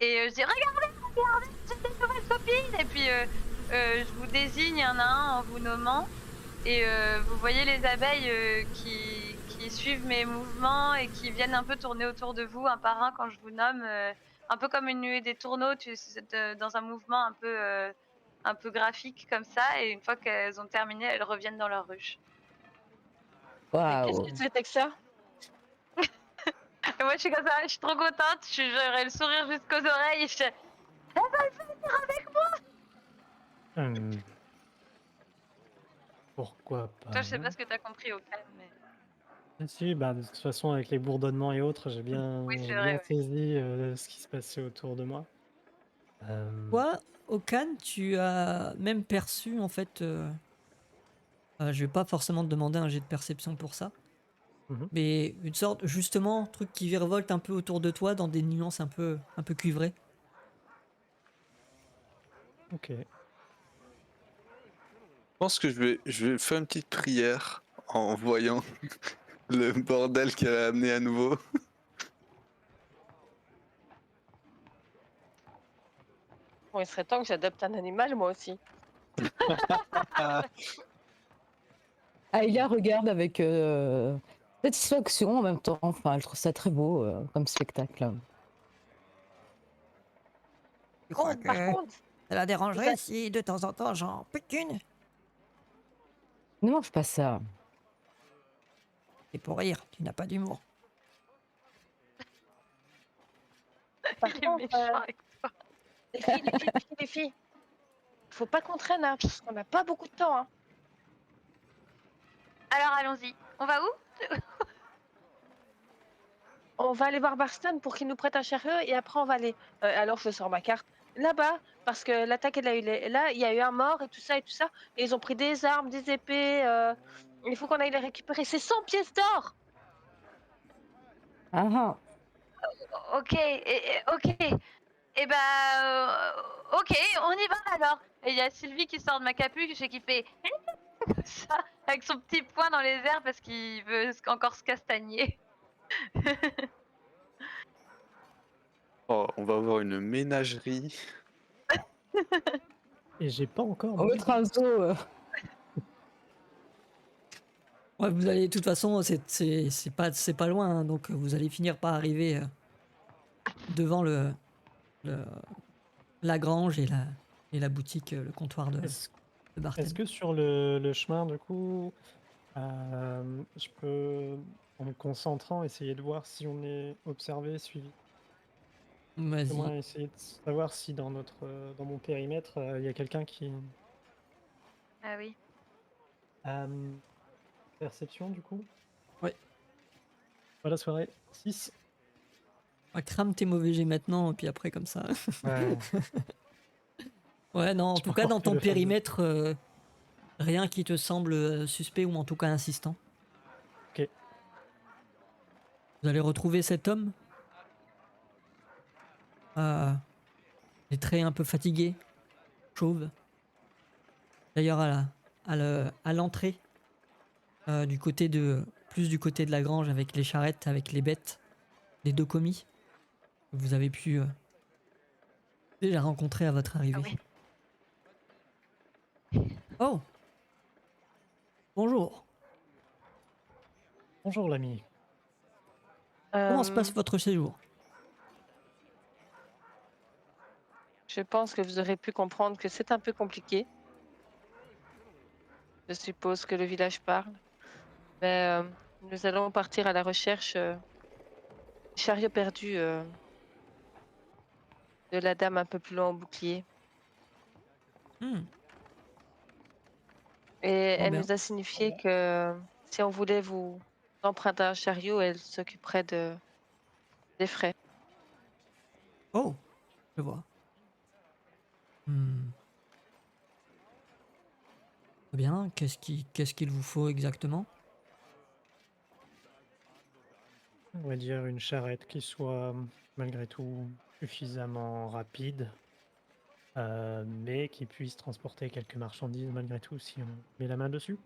[SPEAKER 8] et je dis: «Regardez, j'ai des nouvelles copines!» Et puis, je vous désigne un à un en vous nommant et vous voyez les abeilles, qui suivent mes mouvements et qui viennent un peu tourner autour de vous un par un quand je vous nomme, un peu comme une nuée des tourneaux, dans un mouvement un peu graphique comme ça et une fois qu'elles ont terminé, elles reviennent dans leur ruche.
[SPEAKER 3] Mais qu'est-ce
[SPEAKER 9] Waouh!
[SPEAKER 3] que c'était que ça?
[SPEAKER 8] Et moi je suis comme ça, je suis trop contente, j'aurais le sourire jusqu'aux oreilles et je fais: «Elles veulent venir avec moi!»
[SPEAKER 7] Hum, pourquoi
[SPEAKER 8] Toi,
[SPEAKER 7] pas?
[SPEAKER 8] je sais pas ce que tu as compris au calme, mais
[SPEAKER 7] Ah si, bah, de toute façon, avec les bourdonnements et autres, j'ai
[SPEAKER 8] oui, c'est
[SPEAKER 7] j'ai
[SPEAKER 8] vrai,
[SPEAKER 7] bien
[SPEAKER 8] ouais.
[SPEAKER 7] saisi, ce qui se passait autour de moi. Hem,
[SPEAKER 1] Toi, Okan, tu as même perçu en fait... je vais pas forcément te demander un jet de perception pour ça,
[SPEAKER 7] mmh
[SPEAKER 1] mais une sorte, justement, truc qui virevolte un peu autour de toi dans des nuances un peu cuivrées.
[SPEAKER 7] OK.
[SPEAKER 5] Je pense que je vais faire une petite prière en voyant le bordel qu'elle a amené à nouveau.
[SPEAKER 3] Bon, il serait temps que j'adopte un animal, moi aussi.
[SPEAKER 5] Ah,
[SPEAKER 9] Ayla regarde avec satisfaction en même temps. Enfin, elle trouve ça très beau comme spectacle.
[SPEAKER 1] Tu crois
[SPEAKER 3] Par
[SPEAKER 1] que
[SPEAKER 3] contre,
[SPEAKER 1] ça la
[SPEAKER 3] vous a-
[SPEAKER 1] dérangerait si de temps en temps j'en pique une?
[SPEAKER 9] Ne mange pas ça.
[SPEAKER 1] C'est pour rire, tu n'as pas d'humour.
[SPEAKER 3] par
[SPEAKER 8] Il est
[SPEAKER 3] contre,
[SPEAKER 8] méchant avec toi.
[SPEAKER 3] les filles, faut pas qu'on traîne, hein, parce qu'on n'a pas beaucoup de temps, hein.
[SPEAKER 8] Alors allons-y. On va où?
[SPEAKER 3] On va aller voir Barston pour qu'il nous prête un chariot et après on va aller. Alors je sors ma carte. Là-bas, parce que l'attaque, elle a eu là, il y a eu un mort et tout ça et tout ça. Et ils ont pris des armes, des épées. Il faut qu'on aille les récupérer. C'est 100 pièces d'or!
[SPEAKER 9] Ah ah.
[SPEAKER 8] OK, OK. Et ben, OK, on y va alors. Et il y a Sylvie qui sort de ma capuche et qui fait ça avec son petit poing dans les airs parce qu'il veut encore se castagner.
[SPEAKER 5] oh, on va avoir une ménagerie.
[SPEAKER 7] Et j'ai pas encore
[SPEAKER 9] On va
[SPEAKER 7] bu
[SPEAKER 9] mettre un
[SPEAKER 7] de
[SPEAKER 9] zoo.
[SPEAKER 1] Ouais, vous allez, de toute façon, c'est pas loin, hein, donc vous allez finir par arriver devant le- la grange et la boutique, le comptoir
[SPEAKER 7] est-ce
[SPEAKER 1] de
[SPEAKER 7] est-ce
[SPEAKER 1] Barten.
[SPEAKER 7] que sur le chemin, du coup, je peux, en me concentrant, essayer de voir si on est observé, suivi? Au
[SPEAKER 1] Vas-y.
[SPEAKER 7] moins essayer de savoir si dans mon périmètre, il y a quelqu'un qui
[SPEAKER 8] Ah oui.
[SPEAKER 7] hem, perception du coup?
[SPEAKER 1] Ouais.
[SPEAKER 7] Voilà, soirée 6.
[SPEAKER 1] Crame tes mauvais jets maintenant, et puis après, comme ça.
[SPEAKER 7] Ouais,
[SPEAKER 1] Ouais, non, en
[SPEAKER 7] je peux
[SPEAKER 1] tout cas,
[SPEAKER 7] encore
[SPEAKER 1] dans
[SPEAKER 7] que
[SPEAKER 1] ton
[SPEAKER 7] le fameux.
[SPEAKER 1] périmètre, rien qui te semble suspect ou en tout cas insistant.
[SPEAKER 7] OK.
[SPEAKER 1] Vous allez retrouver cet homme, euh, les traits un peu fatigués, chauve. D'ailleurs, à l'entrée, du côté plus du côté de la grange, avec les charrettes, avec les bêtes, les 2 commis que vous avez pu déjà rencontrer à votre
[SPEAKER 8] Ah
[SPEAKER 1] arrivée.
[SPEAKER 8] oui.
[SPEAKER 1] Oh, bonjour.
[SPEAKER 7] Bonjour l'ami.
[SPEAKER 1] Comment se passe
[SPEAKER 3] Euh,
[SPEAKER 1] votre séjour?
[SPEAKER 3] je pense que vous aurez pu comprendre que c'est un peu compliqué. Je suppose que le village parle. Mais nous allons partir à la recherche du chariot perdu de la dame un peu plus loin au bouclier.
[SPEAKER 1] Hmm,
[SPEAKER 3] Et
[SPEAKER 1] trop
[SPEAKER 3] elle
[SPEAKER 1] bien.
[SPEAKER 3] nous a signifié que si on voulait vous emprunter un chariot, elle s'occuperait des frais.
[SPEAKER 1] Oh, je vois. Hmm, très bien. Qu'est-ce qu'il vous faut exactement?
[SPEAKER 7] On va dire une charrette qui soit malgré tout suffisamment rapide, mais qui puisse transporter quelques marchandises malgré tout si on met la main dessus.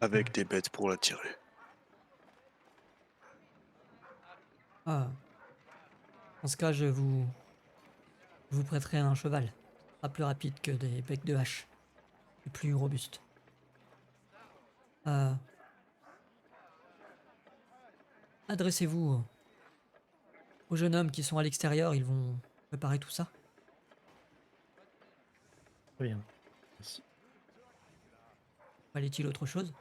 [SPEAKER 5] Avec des bêtes pour l'attirer.
[SPEAKER 1] Ah, dans ce cas, je vous prêterai un cheval. Ce sera plus rapide que des becs de hache. Et plus robuste. Euh, Adressez-vous aux jeunes hommes qui sont à l'extérieur, ils vont préparer tout ça.
[SPEAKER 7] Très bien. Merci.
[SPEAKER 1] Fallait-il autre chose?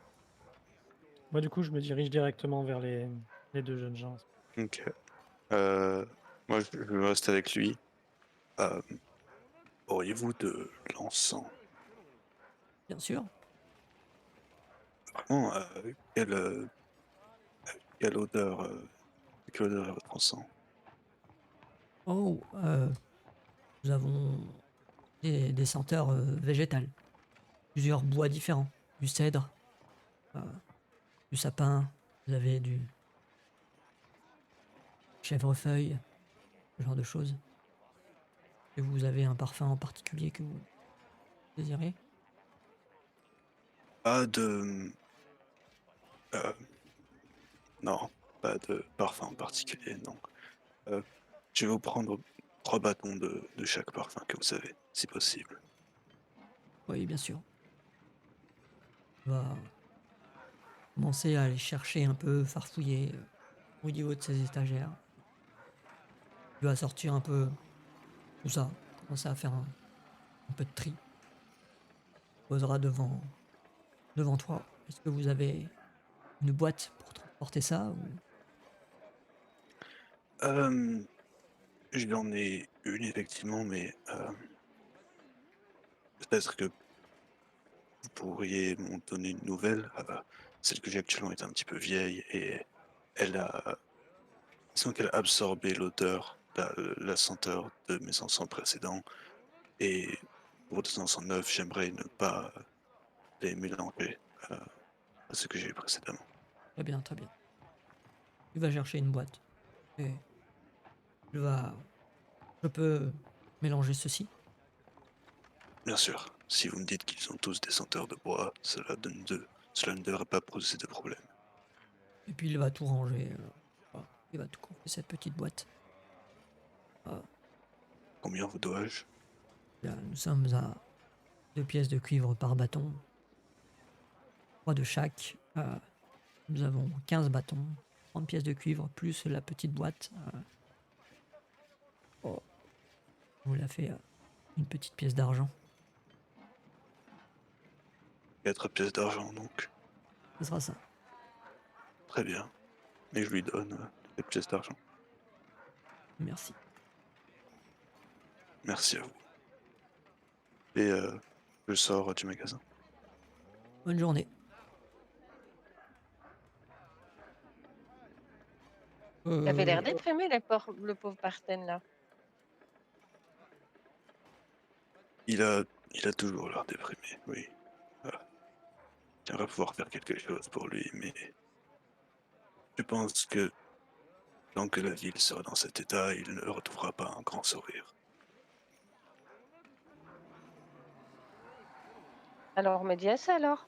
[SPEAKER 7] Moi, du coup, je me dirige directement vers les deux jeunes gens.
[SPEAKER 5] Ok. Moi, je reste avec lui. Euh, Auriez-vous de l'encens?
[SPEAKER 1] Bien sûr.
[SPEAKER 5] Vraiment, quelle odeur, quelle odeur est votre encens?
[SPEAKER 1] Oh, nous avons des senteurs végétales. Plusieurs bois différents. Du cèdre, euh, du sapin, vous avez du chèvrefeuille, ce genre de choses. Et vous avez un parfum en particulier que vous désirez?
[SPEAKER 5] Pas de... euh, non, pas de parfum en particulier, non. Euh, je vais vous prendre 3 bâtons de chaque parfum que vous avez, si possible.
[SPEAKER 1] Oui, bien sûr. On va commencer à aller chercher un peu, farfouiller au niveau de ces étagères. Il va sortir un peu tout ça, commencer à faire un peu de tri. Posera devant toi. Est-ce que vous avez une boîte pour transporter ça ou...
[SPEAKER 5] Euh, J'en ai une, effectivement, mais peut-être que vous pourriez m'en donner une nouvelle. Celle que j'ai actuellement est un petit peu vieille et elle a... disons qu'elle a absorbé l'odeur, la senteur de mes encens précédents. Et pour des encens neufs, j'aimerais ne pas les mélanger à ce que j'ai eu précédemment.
[SPEAKER 1] Très bien, très bien. Tu vas chercher une boîte. Et je va... Je peux mélanger ceci.
[SPEAKER 5] Bien sûr, si vous me dites qu'ils ont tous des senteurs de bois, cela ne devrait pas poser de problème.
[SPEAKER 1] Et puis il va tout ranger. Voilà. Il va tout confier cette petite boîte. Ah,
[SPEAKER 5] Combien vous dois-je?
[SPEAKER 1] là, nous sommes à 2 pièces de cuivre par bâton. 3 de chaque. Nous avons 15 bâtons. 30 pièces de cuivre plus la petite boîte. Oh, on vous l'a fait une petite pièce d'argent.
[SPEAKER 5] 4 pièces d'argent donc.
[SPEAKER 1] Ce sera ça.
[SPEAKER 5] Très bien. Et je lui donne 4 pièces d'argent.
[SPEAKER 1] Merci.
[SPEAKER 5] Merci à vous. Et je sors du magasin.
[SPEAKER 1] Bonne journée.
[SPEAKER 3] Il avait l'air
[SPEAKER 1] Euh,
[SPEAKER 3] déprimé, le pauvre Barten, là.
[SPEAKER 5] Il a toujours l'air déprimé, oui. J'aimerais pouvoir faire quelque chose pour lui, mais je pense que tant que la ville sera dans cet état, il ne retrouvera pas un grand sourire.
[SPEAKER 3] Alors, Médias, alors?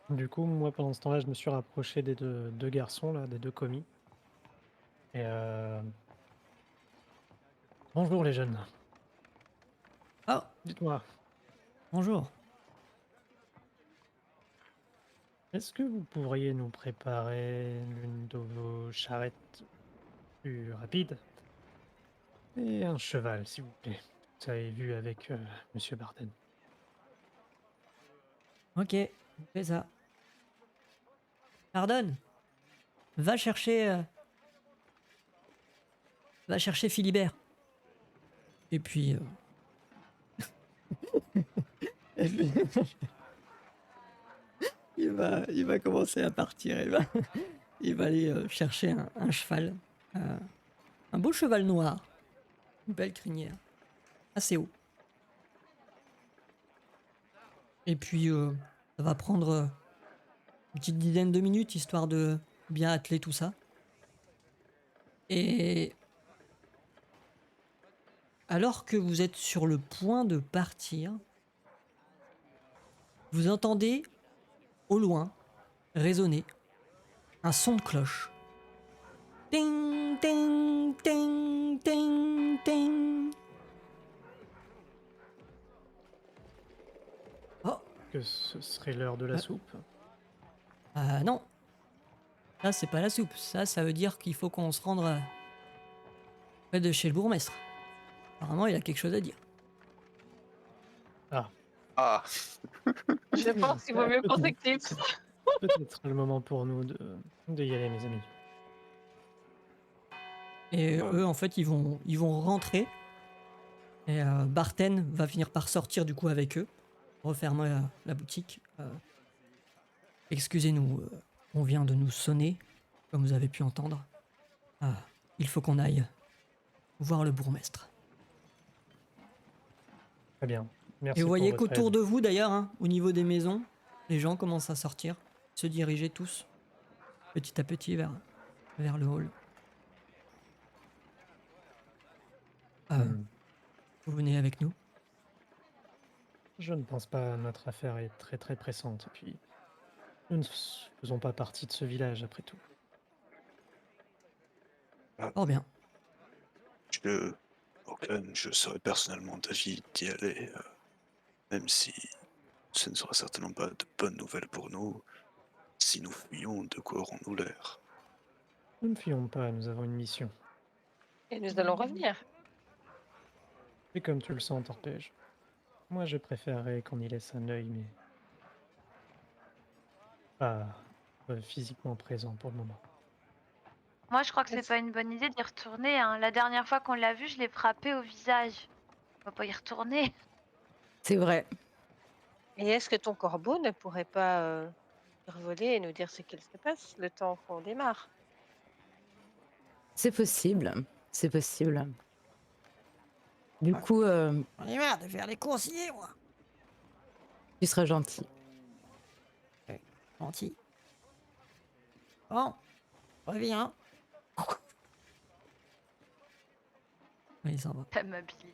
[SPEAKER 7] Du coup, moi, pendant ce temps-là, je me suis rapproché des deux garçons, là, des deux commis. Et bonjour les jeunes.
[SPEAKER 1] Ah,
[SPEAKER 7] Dites-moi,
[SPEAKER 1] bonjour.
[SPEAKER 7] est-ce que vous pourriez nous préparer l'une de vos charrettes plus rapides et un cheval, s'il vous plaît? Vous avez vu avec Monsieur Barden.
[SPEAKER 1] Ok, on fait ça. Pardonne. Va chercher... va chercher Philibert. Et puis... et puis, il va commencer à partir. Il va aller chercher un cheval. euh, un beau cheval noir. Une belle crinière. Assez haut. Et puis, ça va prendre une petite dizaine de minutes, histoire de bien atteler tout ça. Et alors que vous êtes sur le point de partir, vous entendez au loin résonner un son de cloche. Ting, ting, ting, ting, ting. Oh,
[SPEAKER 7] Que ce serait l'heure de la soupe.
[SPEAKER 1] non. Ça, c'est pas la soupe. Ça veut dire qu'il faut qu'on se rende près de chez le bourgmestre. Apparemment, il a quelque chose à dire.
[SPEAKER 5] Ah,
[SPEAKER 6] Je pense qu'il vaut mieux qu'on s'active.
[SPEAKER 7] Peut-être le moment pour nous de y aller, mes amis.
[SPEAKER 1] Et
[SPEAKER 5] Ouais.
[SPEAKER 1] eux, en fait, ils vont rentrer. Et Barten va finir par sortir du coup avec eux, refermer la boutique. Excusez-nous, on vient de nous sonner, comme vous avez pu entendre. Il faut qu'on aille voir le bourgmestre.
[SPEAKER 7] Très bien. Merci
[SPEAKER 1] Et vous
[SPEAKER 7] pour
[SPEAKER 1] voyez
[SPEAKER 7] votre
[SPEAKER 1] qu'autour
[SPEAKER 7] aide.
[SPEAKER 1] de vous, d'ailleurs, hein, au niveau des maisons, les gens commencent à sortir, se diriger tous, petit à petit, vers le hall.
[SPEAKER 7] Hmm.
[SPEAKER 1] Vous venez avec nous?
[SPEAKER 7] Je ne pense pas. Notre affaire est très très pressante. Et puis, nous ne faisons pas partie de ce village, après tout.
[SPEAKER 1] Oh bien.
[SPEAKER 5] je serais personnellement d'avis d'y aller, même si ce ne sera certainement pas de bonnes nouvelles pour nous. Si nous fuyons, de quoi aurons-nous l'air?
[SPEAKER 7] Nous ne fuyons pas, nous avons une mission.
[SPEAKER 6] Et nous allons revenir.
[SPEAKER 7] Et comme tu le sens, Torpège. Moi, je préférerais qu'on y laisse un œil, mais pas physiquement présent pour le moment.
[SPEAKER 8] Moi, je crois que c'est
[SPEAKER 6] Est-ce-
[SPEAKER 8] pas une bonne idée d'y retourner, hein. La dernière fois qu'on l'a vu, je l'ai frappé au visage. On va pas y retourner.
[SPEAKER 9] C'est vrai.
[SPEAKER 6] Et est-ce que ton corbeau ne pourrait pas survoler et nous dire ce qu'il se passe le temps qu'on démarre?
[SPEAKER 9] C'est possible. C'est possible. Du
[SPEAKER 1] Ouais.
[SPEAKER 9] coup,
[SPEAKER 1] J'en ai marre de faire les coursiers, moi.
[SPEAKER 9] tu seras gentil.
[SPEAKER 1] Gentil. Bon, reviens. Il s'en va.
[SPEAKER 8] T'amabilis.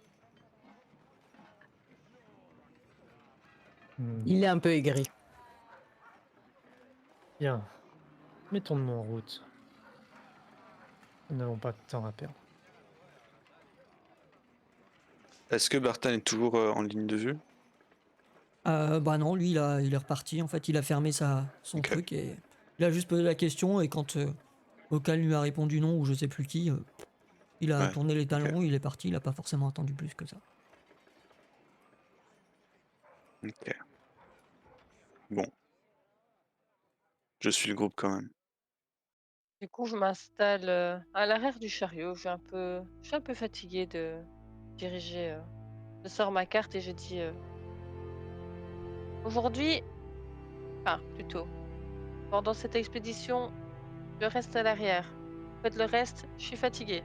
[SPEAKER 9] Il est un peu aigri.
[SPEAKER 7] Bien. Mettons-nous en route. Nous n'avons pas de temps à perdre.
[SPEAKER 5] Est-ce que Bartan est toujours en ligne de vue?
[SPEAKER 1] Bah non, lui, il est reparti. En fait, il a fermé son
[SPEAKER 5] Ok.
[SPEAKER 1] truc et il a juste posé la question. Et quand Ocal lui a répondu non, ou je sais plus qui, il a
[SPEAKER 5] Ouais,
[SPEAKER 1] tourné les
[SPEAKER 5] ok.
[SPEAKER 1] talons, il est parti. Il a pas forcément attendu plus que ça.
[SPEAKER 5] Ok. Bon. Je suis le groupe quand même.
[SPEAKER 6] Du coup, je m'installe à l'arrière du chariot. Je suis un peu fatiguée de diriger. Je sors ma carte et je dis aujourd'hui, enfin plutôt, pendant cette expédition, je reste à l'arrière. Faites le reste, je suis fatiguée.